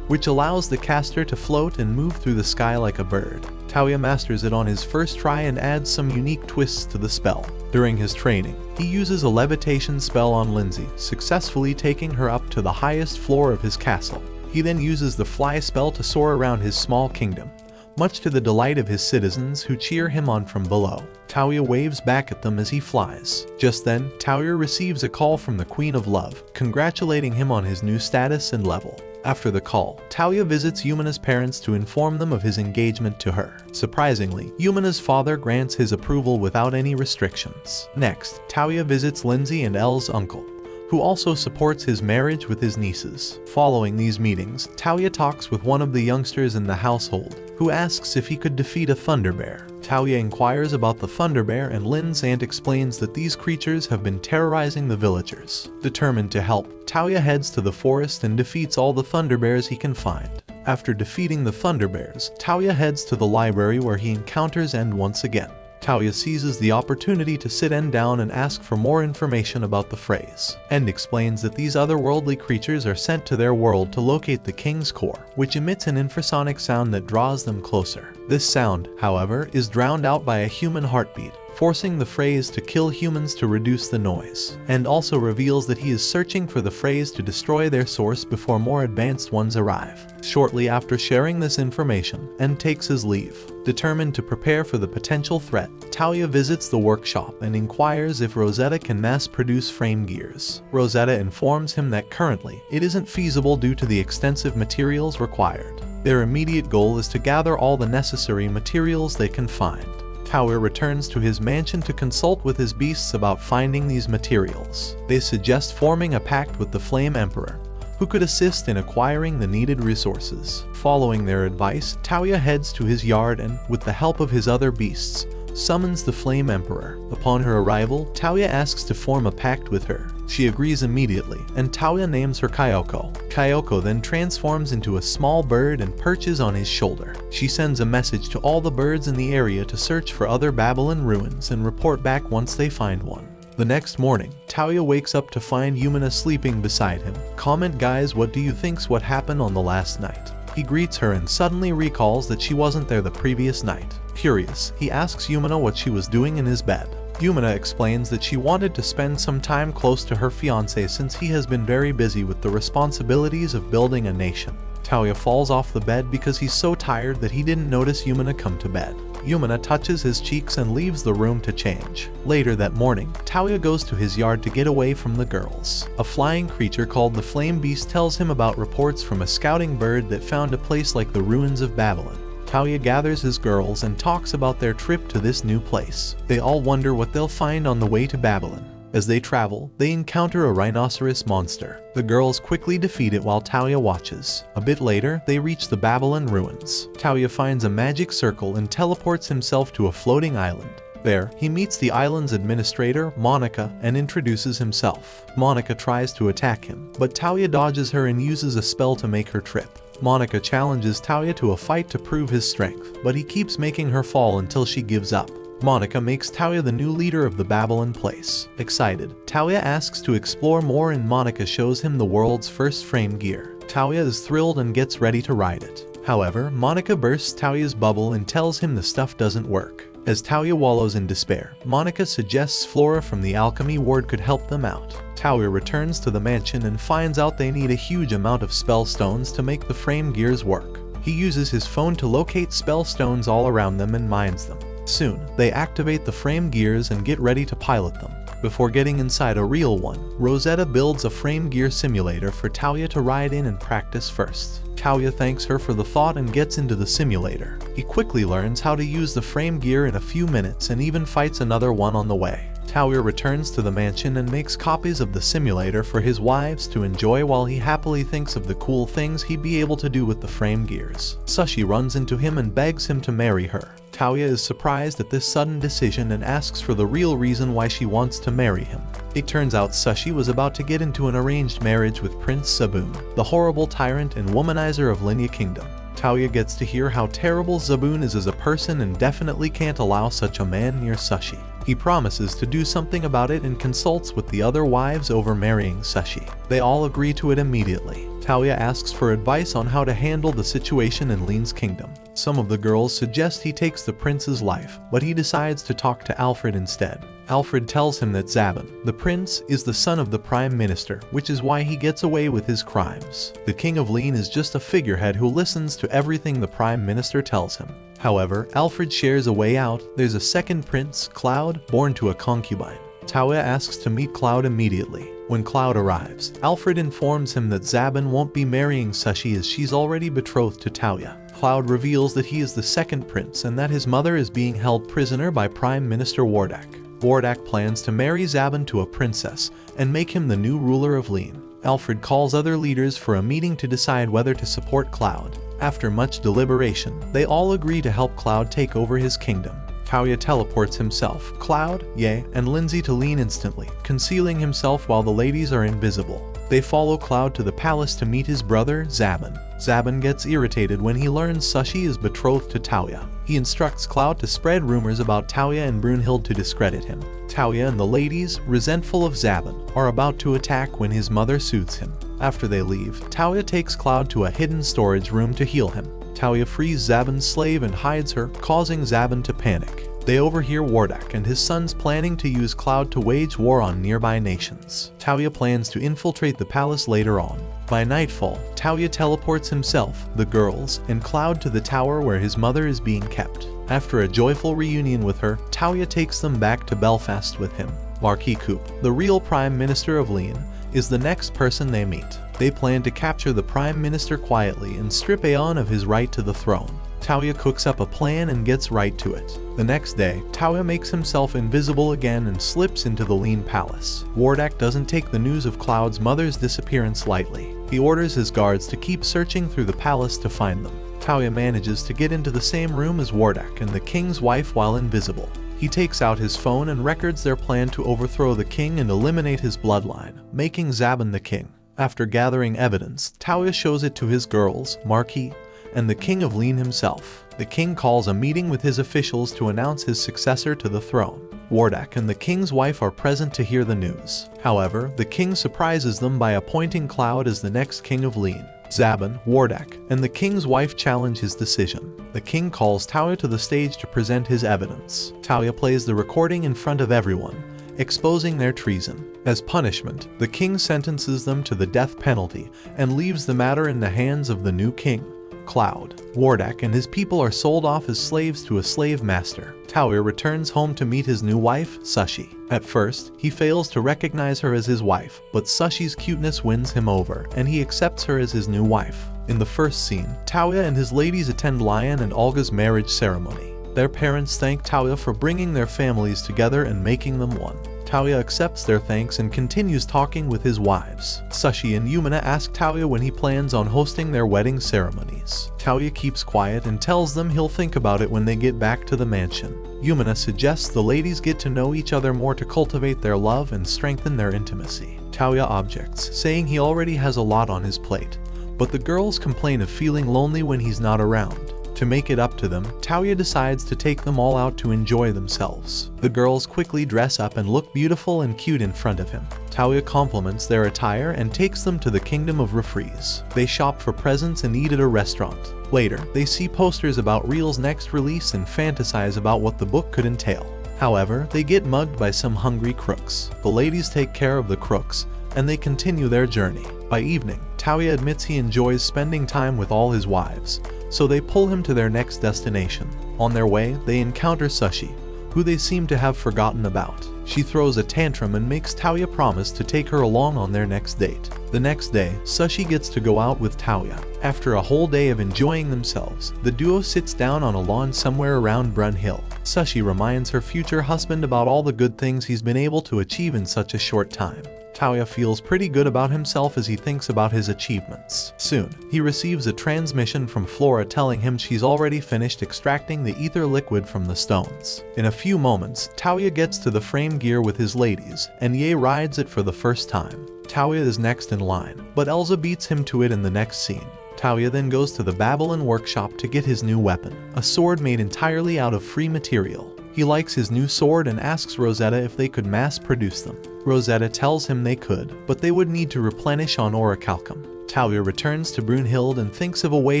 which allows the caster to float and move through the sky like a bird. Touya masters it on his first try and adds some unique twists to the spell. During his training, he uses a levitation spell on Linze, successfully taking her up to the highest floor of his castle. He then uses the Fly spell to soar around his small kingdom, much to the delight of his citizens who cheer him on from below. Touya waves back at them as he flies. Just then, Touya receives a call from the Queen of Love, congratulating him on his new status and level. After the call, Touya visits Yumina's parents to inform them of his engagement to her. Surprisingly, Yumina's father grants his approval without any restrictions. Next, Touya visits Linze and Elze's uncle, who also supports his marriage with his nieces. Following these meetings, Touya talks with one of the youngsters in the household, who asks if he could defeat a thunder bear. Touya inquires about the thunder bear and Linze and explains that these creatures have been terrorizing the villagers. Determined to help, Touya heads to the forest and defeats all the thunder bears he can find. After defeating the thunder bears, Touya heads to the library where he encounters End once again. Touya seizes the opportunity to sit End down and ask for more information about the phrase. End explains that these otherworldly creatures are sent to their world to locate the king's core, which emits an infrasonic sound that draws them closer. This sound, however, is drowned out by a human heartbeat, forcing the phrase to kill humans to reduce the noise, and also reveals that he is searching for the phrase to destroy their source before more advanced ones arrive. Shortly after sharing this information, End takes his leave. Determined to prepare for the potential threat, Touya visits the workshop and inquires if Rosetta can mass-produce frame gears. Rosetta informs him that currently, it isn't feasible due to the extensive materials required. Their immediate goal is to gather all the necessary materials they can find. Touya returns to his mansion to consult with his beasts about finding these materials. They suggest forming a pact with the Flame Emperor, who could assist in acquiring the needed resources. Following their advice, Touya heads to his yard and, with the help of his other beasts, summons the Flame Emperor. Upon her arrival, Touya asks to form a pact with her. She agrees immediately, and Touya names her Kyoko. Kyoko then transforms into a small bird and perches on his shoulder. She sends a message to all the birds in the area to search for other Babylon ruins and report back once they find one. The next morning, Touya wakes up to find Yumina sleeping beside him. Comment guys, what do you think's what happened on the last night? He greets her and suddenly recalls that she wasn't there the previous night. Curious, he asks Yumina what she was doing in his bed. Yumina explains that she wanted to spend some time close to her fiancé since he has been very busy with the responsibilities of building a nation. Touya falls off the bed because he's so tired that he didn't notice Yumina come to bed. Yumina touches his cheeks and leaves the room to change. Later that morning, Touya goes to his yard to get away from the girls. A flying creature called the Flame Beast tells him about reports from a scouting bird that found a place like the ruins of Babylon. Touya gathers his girls and talks about their trip to this new place. They all wonder what they'll find on the way to Babylon. As they travel, they encounter a rhinoceros monster. The girls quickly defeat it while Touya watches. A bit later, they reach the Babylon ruins. Touya finds a magic circle and teleports himself to a floating island. There, he meets the island's administrator, Monica, and introduces himself. Monica tries to attack him, but Touya dodges her and uses a spell to make her trip. Monica challenges Touya to a fight to prove his strength, but he keeps making her fall until she gives up. Monica makes Touya the new leader of the Babylon place. Excited, Touya asks to explore more and Monica shows him the world's first frame gear. Touya is thrilled and gets ready to ride it. However, Monica bursts Touya's bubble and tells him the stuff doesn't work. As Touya wallows in despair, Monica suggests Flora from the alchemy ward could help them out. Touya returns to the mansion and finds out they need a huge amount of spell stones to make the frame gears work. He uses his phone to locate spell stones all around them and mines them. Soon, they activate the frame gears and get ready to pilot them. Before getting inside a real one, Rosetta builds a frame gear simulator for Touya to ride in and practice first. Touya thanks her for the thought and gets into the simulator. He quickly learns how to use the frame gear in a few minutes and even fights another one on the way. Touya returns to the mansion and makes copies of the simulator for his wives to enjoy while he happily thinks of the cool things he'd be able to do with the frame gears. Sushi runs into him and begs him to marry her. Touya is surprised at this sudden decision and asks for the real reason why she wants to marry him. It turns out Sushi was about to get into an arranged marriage with Prince Saboon, the horrible tyrant and womanizer of Linya Kingdom. Touya gets to hear how terrible Zaboon is as a person and definitely can't allow such a man near Sashi. He promises to do something about it and consults with the other wives over marrying Sashi. They all agree to it immediately. Touya asks for advice on how to handle the situation in Leen's kingdom. Some of the girls suggest he takes the prince's life, but he decides to talk to Alfred instead. Alfred tells him that Zaban, the prince, is the son of the prime minister, which is why he gets away with his crimes. The king of Leen is just a figurehead who listens to everything the prime minister tells him. However, Alfred shares a way out. There's a second prince, Cloud, born to a concubine. Touya asks to meet Cloud immediately. When Cloud arrives, Alfred informs him that Zaban won't be marrying Sashi as she's already betrothed to Touya. Cloud reveals that he is the second prince and that his mother is being held prisoner by Prime Minister Wardak. Wardak plans to marry Zaban to a princess and make him the new ruler of Leen. Alfred calls other leaders for a meeting to decide whether to support Cloud. After much deliberation, they all agree to help Cloud take over his kingdom. Touya teleports himself, Cloud, Yae, and Linze to Leen instantly, concealing himself while the ladies are invisible. They follow Cloud to the palace to meet his brother, Zaban. Zaban gets irritated when he learns Sashi is betrothed to Touya. He instructs Cloud to spread rumors about Touya and Brunhild to discredit him. Touya and the ladies, resentful of Zaban, are about to attack when his mother soothes him. After they leave, Touya takes Cloud to a hidden storage room to heal him. Touya frees Zaban's slave and hides her, causing Zaban to panic. They overhear Wardak and his sons planning to use Cloud to wage war on nearby nations. Touya plans to infiltrate the palace later on. By nightfall, Touya teleports himself, the girls, and Cloud to the tower where his mother is being kept. After a joyful reunion with her, Touya takes them back to Belfast with him. Marquis Coop, the real Prime Minister of Leen, is the next person they meet. They plan to capture the Prime Minister quietly and strip Aeon of his right to the throne. Touya cooks up a plan and gets right to it. The next day, Touya makes himself invisible again and slips into the Leen palace. Wardak doesn't take the news of Cloud's mother's disappearance lightly. He orders his guards to keep searching through the palace to find them. Touya manages to get into the same room as Wardak and the king's wife while invisible. He takes out his phone and records their plan to overthrow the king and eliminate his bloodline, making Zaban the king. After gathering evidence, Touya shows it to his girls, Marquis, and the king of Leen himself. The king calls a meeting with his officials to announce his successor to the throne. Wardak and the king's wife are present to hear the news. However, the king surprises them by appointing Cloud as the next king of Leen. Zaban, Wardak, and the king's wife challenge his decision. The king calls Touya to the stage to present his evidence. Touya plays the recording in front of everyone, exposing their treason. As punishment, the king sentences them to the death penalty and leaves the matter in the hands of the new king, Cloud. Wardak and his people are sold off as slaves to a slave master. Touya returns home to meet his new wife, Sashi. At first, he fails to recognize her as his wife, but Sashi's cuteness wins him over, and he accepts her as his new wife. In the first scene, Touya and his ladies attend Lion and Olga's marriage ceremony. Their parents thank Touya for bringing their families together and making them one. Touya accepts their thanks and continues talking with his wives. Sashi and Yumina ask Touya when he plans on hosting their wedding ceremonies. Touya keeps quiet and tells them he'll think about it when they get back to the mansion. Yumina suggests the ladies get to know each other more to cultivate their love and strengthen their intimacy. Touya objects, saying he already has a lot on his plate, but the girls complain of feeling lonely when he's not around. To make it up to them, Touya decides to take them all out to enjoy themselves. The girls quickly dress up and look beautiful and cute in front of him. Touya compliments their attire and takes them to the kingdom of Refreeze. They shop for presents and eat at a restaurant. Later, they see posters about Real's next release and fantasize about what the book could entail. However, they get mugged by some hungry crooks. The ladies take care of the crooks, and they continue their journey. By evening, Touya admits he enjoys spending time with all his wives, so they pull him to their next destination. On their way, they encounter Sashi, who they seem to have forgotten about. She throws a tantrum and makes Touya promise to take her along on their next date. The next day, Sashi gets to go out with Touya. After a whole day of enjoying themselves, the duo sits down on a lawn somewhere around Brunhild. Sashi reminds her future husband about all the good things he's been able to achieve in such a short time. Touya feels pretty good about himself as he thinks about his achievements. Soon, he receives a transmission from Flora telling him she's already finished extracting the ether liquid from the stones. In a few moments, Touya gets to the frame gear with his ladies, and Yae rides it for the first time. Touya is next in line, but Elze beats him to it in the next scene. Touya then goes to the Babylon workshop to get his new weapon, a sword made entirely out of free material. He likes his new sword and asks Rosetta if they could mass produce them. Rosetta tells him they could, but they would need to replenish on orichalcum. Touya returns to Brunhild and thinks of a way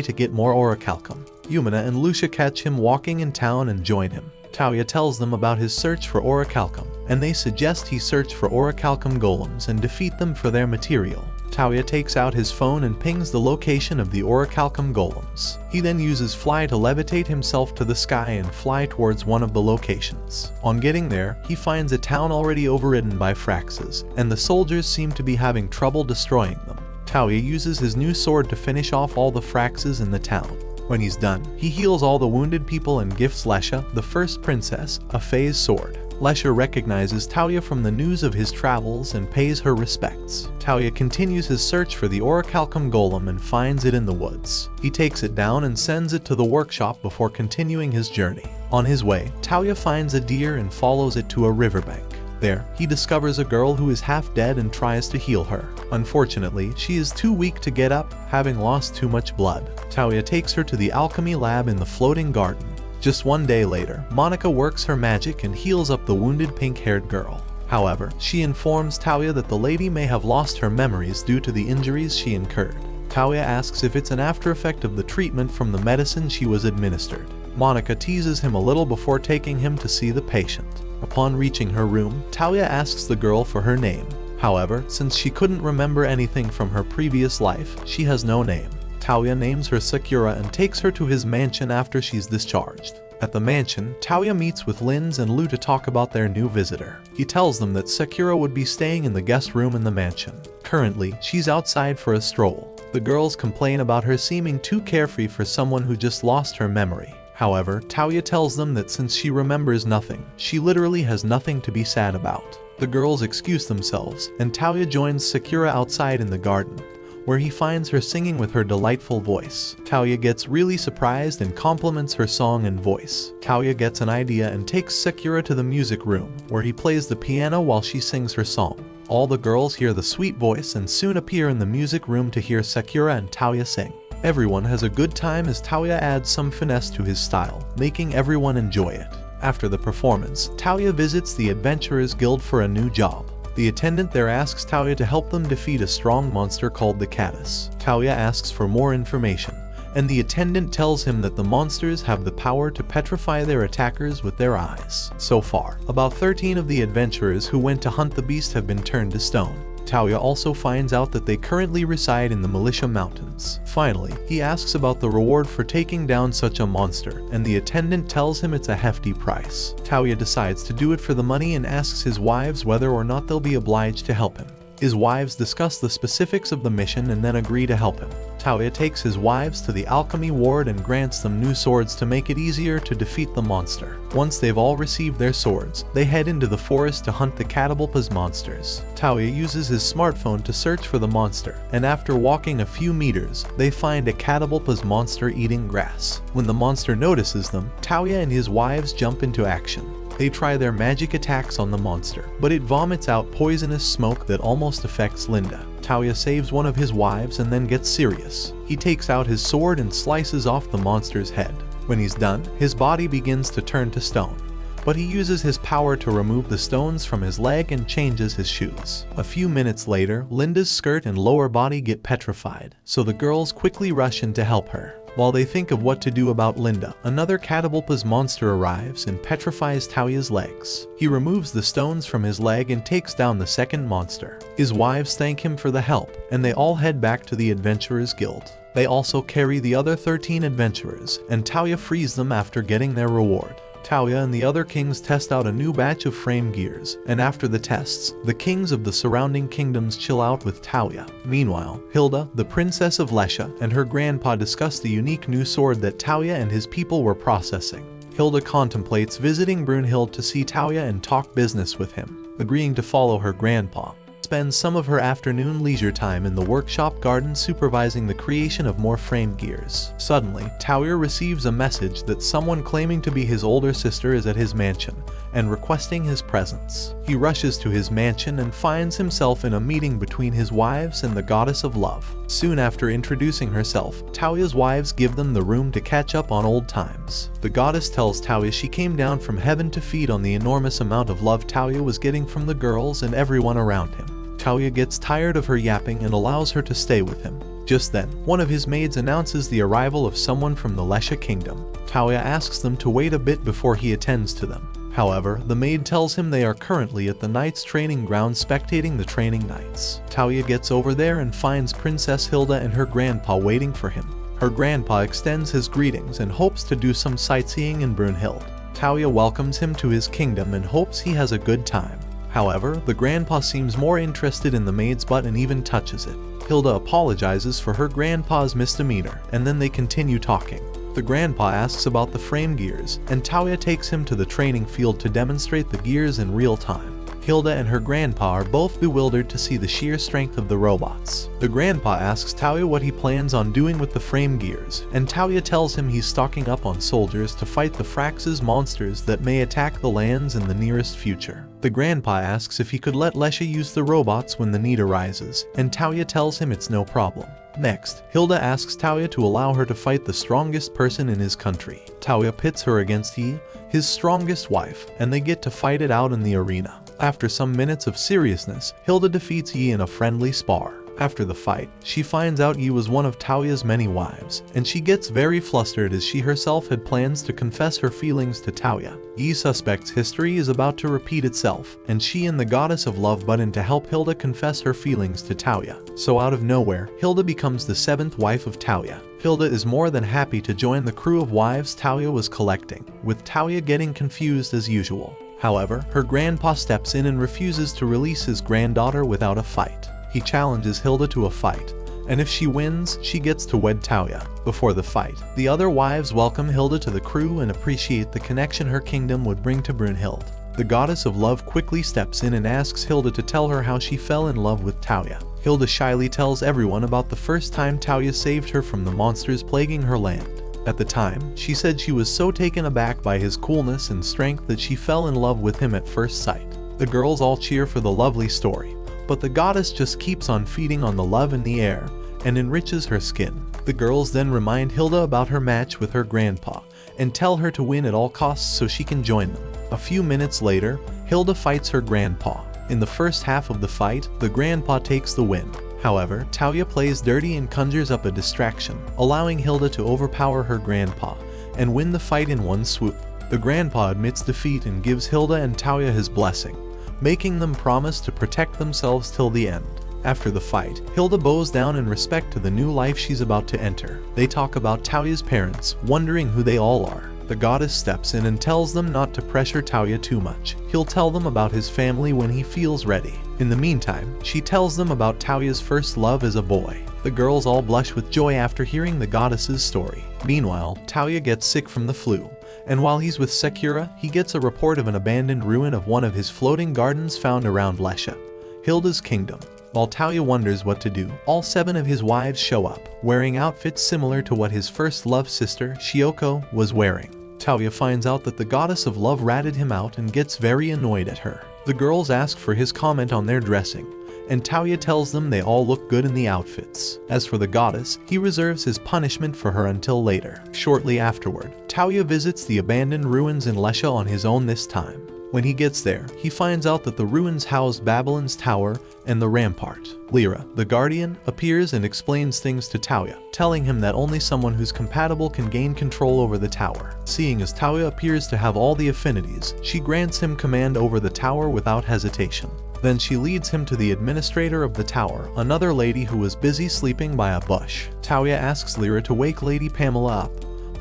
to get more orichalcum. Yumina and Lucia catch him walking in town and join him. Touya tells them about his search for orichalcum, and they suggest he search for orichalcum golems and defeat them for their material. Touya takes out his phone and pings the location of the orichalcum golems. He then uses Fly to levitate himself to the sky and fly towards one of the locations. On getting there, he finds a town already overridden by Fraxes, and the soldiers seem to be having trouble destroying them. Touya uses his new sword to finish off all the Fraxes in the town. When he's done, he heals all the wounded people and gifts Lesha, the first princess, a phase sword. Lesha recognizes Touya from the news of his travels and pays her respects. Touya continues his search for the orichalcum golem and finds it in the woods. He takes it down and sends it to the workshop before continuing his journey. On his way, Touya finds a deer and follows it to a riverbank. There, he discovers a girl who is half dead and tries to heal her. Unfortunately, she is too weak to get up, having lost too much blood. Touya takes her to the alchemy lab in the floating garden. Just one day later, Monica works her magic and heals up the wounded pink-haired girl. However, she informs Touya that the lady may have lost her memories due to the injuries she incurred. Touya asks if it's an after effect of the treatment from the medicine she was administered. Monica teases him a little before taking him to see the patient. Upon reaching her room, Touya asks the girl for her name. However, since she couldn't remember anything from her previous life, she has no name. Touya names her Sakura and takes her to his mansion after she's discharged. At the mansion, Touya meets with Linze and Lu to talk about their new visitor. He tells them that Sakura would be staying in the guest room in the mansion. Currently, she's outside for a stroll. The girls complain about her seeming too carefree for someone who just lost her memory. However, Touya tells them that since she remembers nothing, she literally has nothing to be sad about. The girls excuse themselves, and Touya joins Sakura outside in the garden, where he finds her singing with her delightful voice. Touya gets really surprised and compliments her song and voice. Touya gets an idea and takes Sakura to the music room, where he plays the piano while she sings her song. All the girls hear the sweet voice and soon appear in the music room to hear Sakura and Touya sing. Everyone has a good time as Touya adds some finesse to his style, making everyone enjoy it. After the performance, Touya visits the Adventurers Guild for a new job. The attendant there asks Touya to help them defeat a strong monster called the Caddis. Touya asks for more information, and the attendant tells him that the monsters have the power to petrify their attackers with their eyes. So far, about 13 of the adventurers who went to hunt the beast have been turned to stone. Touya also finds out that they currently reside in the Militia Mountains. Finally, he asks about the reward for taking down such a monster, and the attendant tells him it's a hefty price. Touya decides to do it for the money and asks his wives whether or not they'll be obliged to help him. His wives discuss the specifics of the mission and then agree to help him. Touya takes his wives to the alchemy ward and grants them new swords to make it easier to defeat the monster. Once they've all received their swords, they head into the forest to hunt the Catapulpas monsters. Touya uses his smartphone to search for the monster, and after walking a few meters, they find a Catapulpas monster eating grass. When the monster notices them, Touya and his wives jump into action. They try their magic attacks on the monster, but it vomits out poisonous smoke that almost affects Linda. Touya saves one of his wives and then gets serious. He takes out his sword and slices off the monster's head. When he's done, his body begins to turn to stone, but he uses his power to remove the stones from his leg and changes his shoes. A few minutes later, Linda's skirt and lower body get petrified, so the girls quickly rush in to help her. While they think of what to do about Linda, another Catapulpas monster arrives and petrifies Touya's legs. He removes the stones from his leg and takes down the second monster. His wives thank him for the help, and they all head back to the Adventurers Guild. They also carry the other 13 adventurers, and Touya frees them after getting their reward. Touya and the other kings test out a new batch of frame gears, and after the tests, the kings of the surrounding kingdoms chill out with Touya. Meanwhile, Hilda, the princess of Lesha, and her grandpa discuss the unique new sword that Touya and his people were processing. Hilda contemplates visiting Brunhild to see Touya and talk business with him, agreeing to follow her grandpa. spends some of her afternoon leisure time in the workshop garden supervising the creation of more frame gears. Suddenly, Touya receives a message that someone claiming to be his older sister is at his mansion and requesting his presence. He rushes to his mansion and finds himself in a meeting between his wives and the goddess of love. Soon after introducing herself, Touya's wives give them the room to catch up on old times. The goddess tells Touya she came down from heaven to feed on the enormous amount of love Touya was getting from the girls and everyone around him. Touya gets tired of her yapping and allows her to stay with him. Just then, one of his maids announces the arrival of someone from the Lesha kingdom. Touya asks them to wait a bit before he attends to them. However, the maid tells him they are currently at the Knights training ground spectating the training knights. Touya gets over there and finds Princess Hilda and her grandpa waiting for him. Her grandpa extends his greetings and hopes to do some sightseeing in Brunhild. Touya welcomes him to his kingdom and hopes he has a good time. However, the grandpa seems more interested in the maid's butt and even touches it. Hilda apologizes for her grandpa's misdemeanor, and then they continue talking. The grandpa asks about the frame gears, and Touya takes him to the training field to demonstrate the gears in real time. Hilda and her grandpa are both bewildered to see the sheer strength of the robots. The grandpa asks Touya what he plans on doing with the frame gears, and Touya tells him he's stocking up on soldiers to fight the Frax's monsters that may attack the lands in the nearest future. The grandpa asks if he could let Lesha use the robots when the need arises, and Touya tells him it's no problem. Next, Hilda asks Touya to allow her to fight the strongest person in his country. Touya pits her against Yae, his strongest wife, and they get to fight it out in the arena. After some minutes of seriousness, Hilda defeats Yae in a friendly spar. After the fight, she finds out Yae was one of Touya's many wives, and she gets very flustered as she herself had plans to confess her feelings to Touya. Yae suspects history is about to repeat itself, and she and the goddess of love butt in to help Hilda confess her feelings to Touya. So out of nowhere, Hilda becomes the 7th wife of Touya. Hilda is more than happy to join the crew of wives Touya was collecting, with Touya getting confused as usual. However, her grandpa steps in and refuses to release his granddaughter without a fight. He challenges Hilda to a fight, and if she wins, she gets to wed Touya. Before the fight, the other wives welcome Hilda to the crew and appreciate the connection her kingdom would bring to Brunhild. The goddess of love quickly steps in and asks Hilda to tell her how she fell in love with Touya. Hilda shyly tells everyone about the first time Touya saved her from the monsters plaguing her land. At the time, she said she was so taken aback by his coolness and strength that she fell in love with him at first sight. The girls all cheer for the lovely story, but the goddess just keeps on feeding on the love in the air and enriches her skin. The girls then remind Hilda about her match with her grandpa and tell her to win at all costs so she can join them. A few minutes later, Hilda fights her grandpa. In the first half of the fight, the grandpa takes the win. However, Touya plays dirty and conjures up a distraction, allowing Hilda to overpower her grandpa and win the fight in one swoop. The grandpa admits defeat and gives Hilda and Touya his blessing, making them promise to protect themselves till the end. After the fight, Hilda bows down in respect to the new life she's about to enter. They talk about Touya's parents, wondering who they all are. The goddess steps in and tells them not to pressure Touya too much. He'll tell them about his family when he feels ready. In the meantime, she tells them about Touya's first love as a boy. The girls all blush with joy after hearing the goddess's story. Meanwhile, Touya gets sick from the flu, and while he's with Sakura, he gets a report of an abandoned ruin of one of his floating gardens found around Lesha, Hilda's kingdom. While Touya wonders what to do, all 7 of his wives show up, wearing outfits similar to what his first love sister, Shioko, was wearing. Touya finds out that the goddess of love ratted him out and gets very annoyed at her. The girls ask for his comment on their dressing, and Touya tells them they all look good in the outfits. As for the goddess, he reserves his punishment for her until later. Shortly afterward, Touya visits the abandoned ruins in Lesha on his own this time. When he gets there, he finds out that the ruins house Babylon's tower and the rampart. Lyra, the guardian, appears and explains things to Touya, telling him that only someone who's compatible can gain control over the tower. Seeing as Touya appears to have all the affinities, she grants him command over the tower without hesitation. Then she leads him to the administrator of the tower, another lady who was busy sleeping by a bush. Touya asks Lyra to wake Lady Pamela up,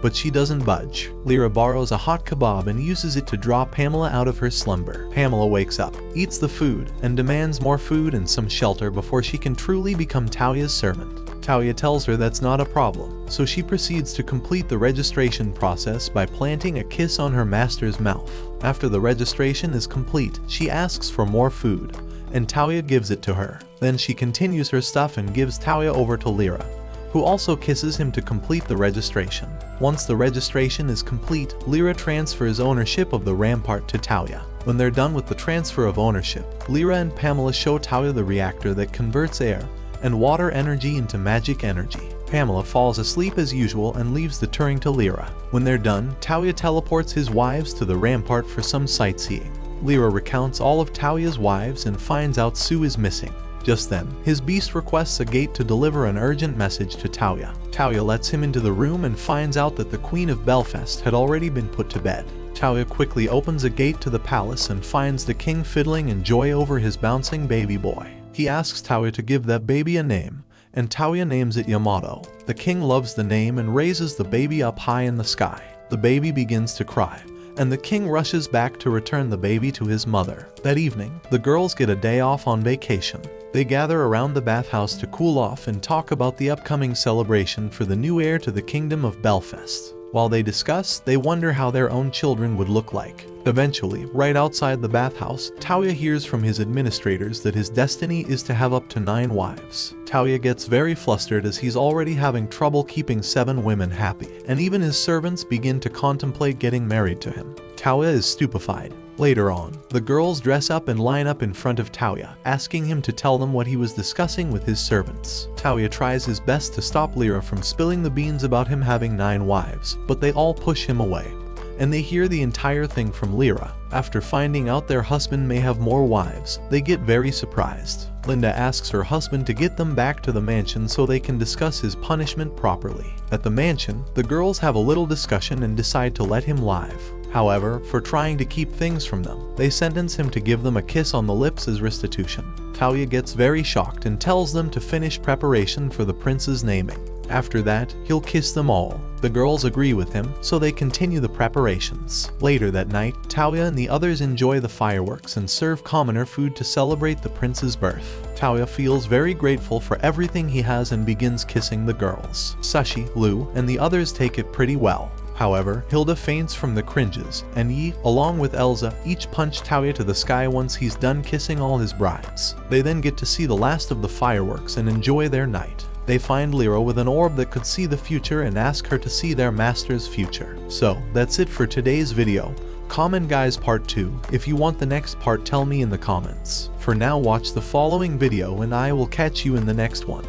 but she doesn't budge. Lyra borrows a hot kebab and uses it to draw Pamela out of her slumber. Pamela wakes up, eats the food, and demands more food and some shelter before she can truly become Touya's servant. Touya tells her that's not a problem, so she proceeds to complete the registration process by planting a kiss on her master's mouth. After the registration is complete, she asks for more food, and Touya gives it to her. Then she continues her stuff and gives Touya over to Lyra, who also kisses him to complete the registration. Once the registration is complete, Lyra transfers ownership of the rampart to Touya. When they're done with the transfer of ownership, Lyra and Pamela show Touya the reactor that converts air and water energy into magic energy. Pamela falls asleep as usual and leaves the Turing to Lyra. When they're done, Touya teleports his wives to the rampart for some sightseeing. Lyra recounts all of Touya's wives and finds out Sue is missing. Just then, his beast requests a gate to deliver an urgent message to Touya. Touya lets him into the room and finds out that the Queen of Belfast had already been put to bed. Touya quickly opens a gate to the palace and finds the king fiddling in joy over his bouncing baby boy. He asks Touya to give that baby a name, and Touya names it Yamato. The king loves the name and raises the baby up high in the sky. The baby begins to cry, and the king rushes back to return the baby to his mother. That evening, the girls get a day off on vacation. They gather around the bathhouse to cool off and talk about the upcoming celebration for the new heir to the kingdom of Belfast. While they discuss, they wonder how their own children would look like. Eventually, right outside the bathhouse, Touya hears from his administrators that his destiny is to have up to 9 wives. Touya gets very flustered as he's already having trouble keeping 7 women happy, and even his servants begin to contemplate getting married to him. Touya is stupefied. Later on, the girls dress up and line up in front of Touya, asking him to tell them what he was discussing with his servants. Touya tries his best to stop Lyra from spilling the beans about him having 9 wives, but they all push him away, and they hear the entire thing from Lyra. After finding out their husband may have more wives, they get very surprised. Linda asks her husband to get them back to the mansion so they can discuss his punishment properly. At the mansion, the girls have a little discussion and decide to let him live. However, for trying to keep things from them, they sentence him to give them a kiss on the lips as restitution. Touya gets very shocked and tells them to finish preparation for the prince's naming. After that, he'll kiss them all. The girls agree with him, so they continue the preparations. Later that night, Touya and the others enjoy the fireworks and serve commoner food to celebrate the prince's birth. Touya feels very grateful for everything he has and begins kissing the girls. Sashi, Lu, and the others take it pretty well. However, Hilda faints from the cringes, and Yi, along with Elze, each punch Touya to the sky once he's done kissing all his brides. They then get to see the last of the fireworks and enjoy their night. They find Lyra with an orb that could see the future and ask her to see their master's future. So, that's it for today's video. Comment guys part 2. If you want the next part, tell me in the comments. For now, watch the following video and I will catch you in the next one.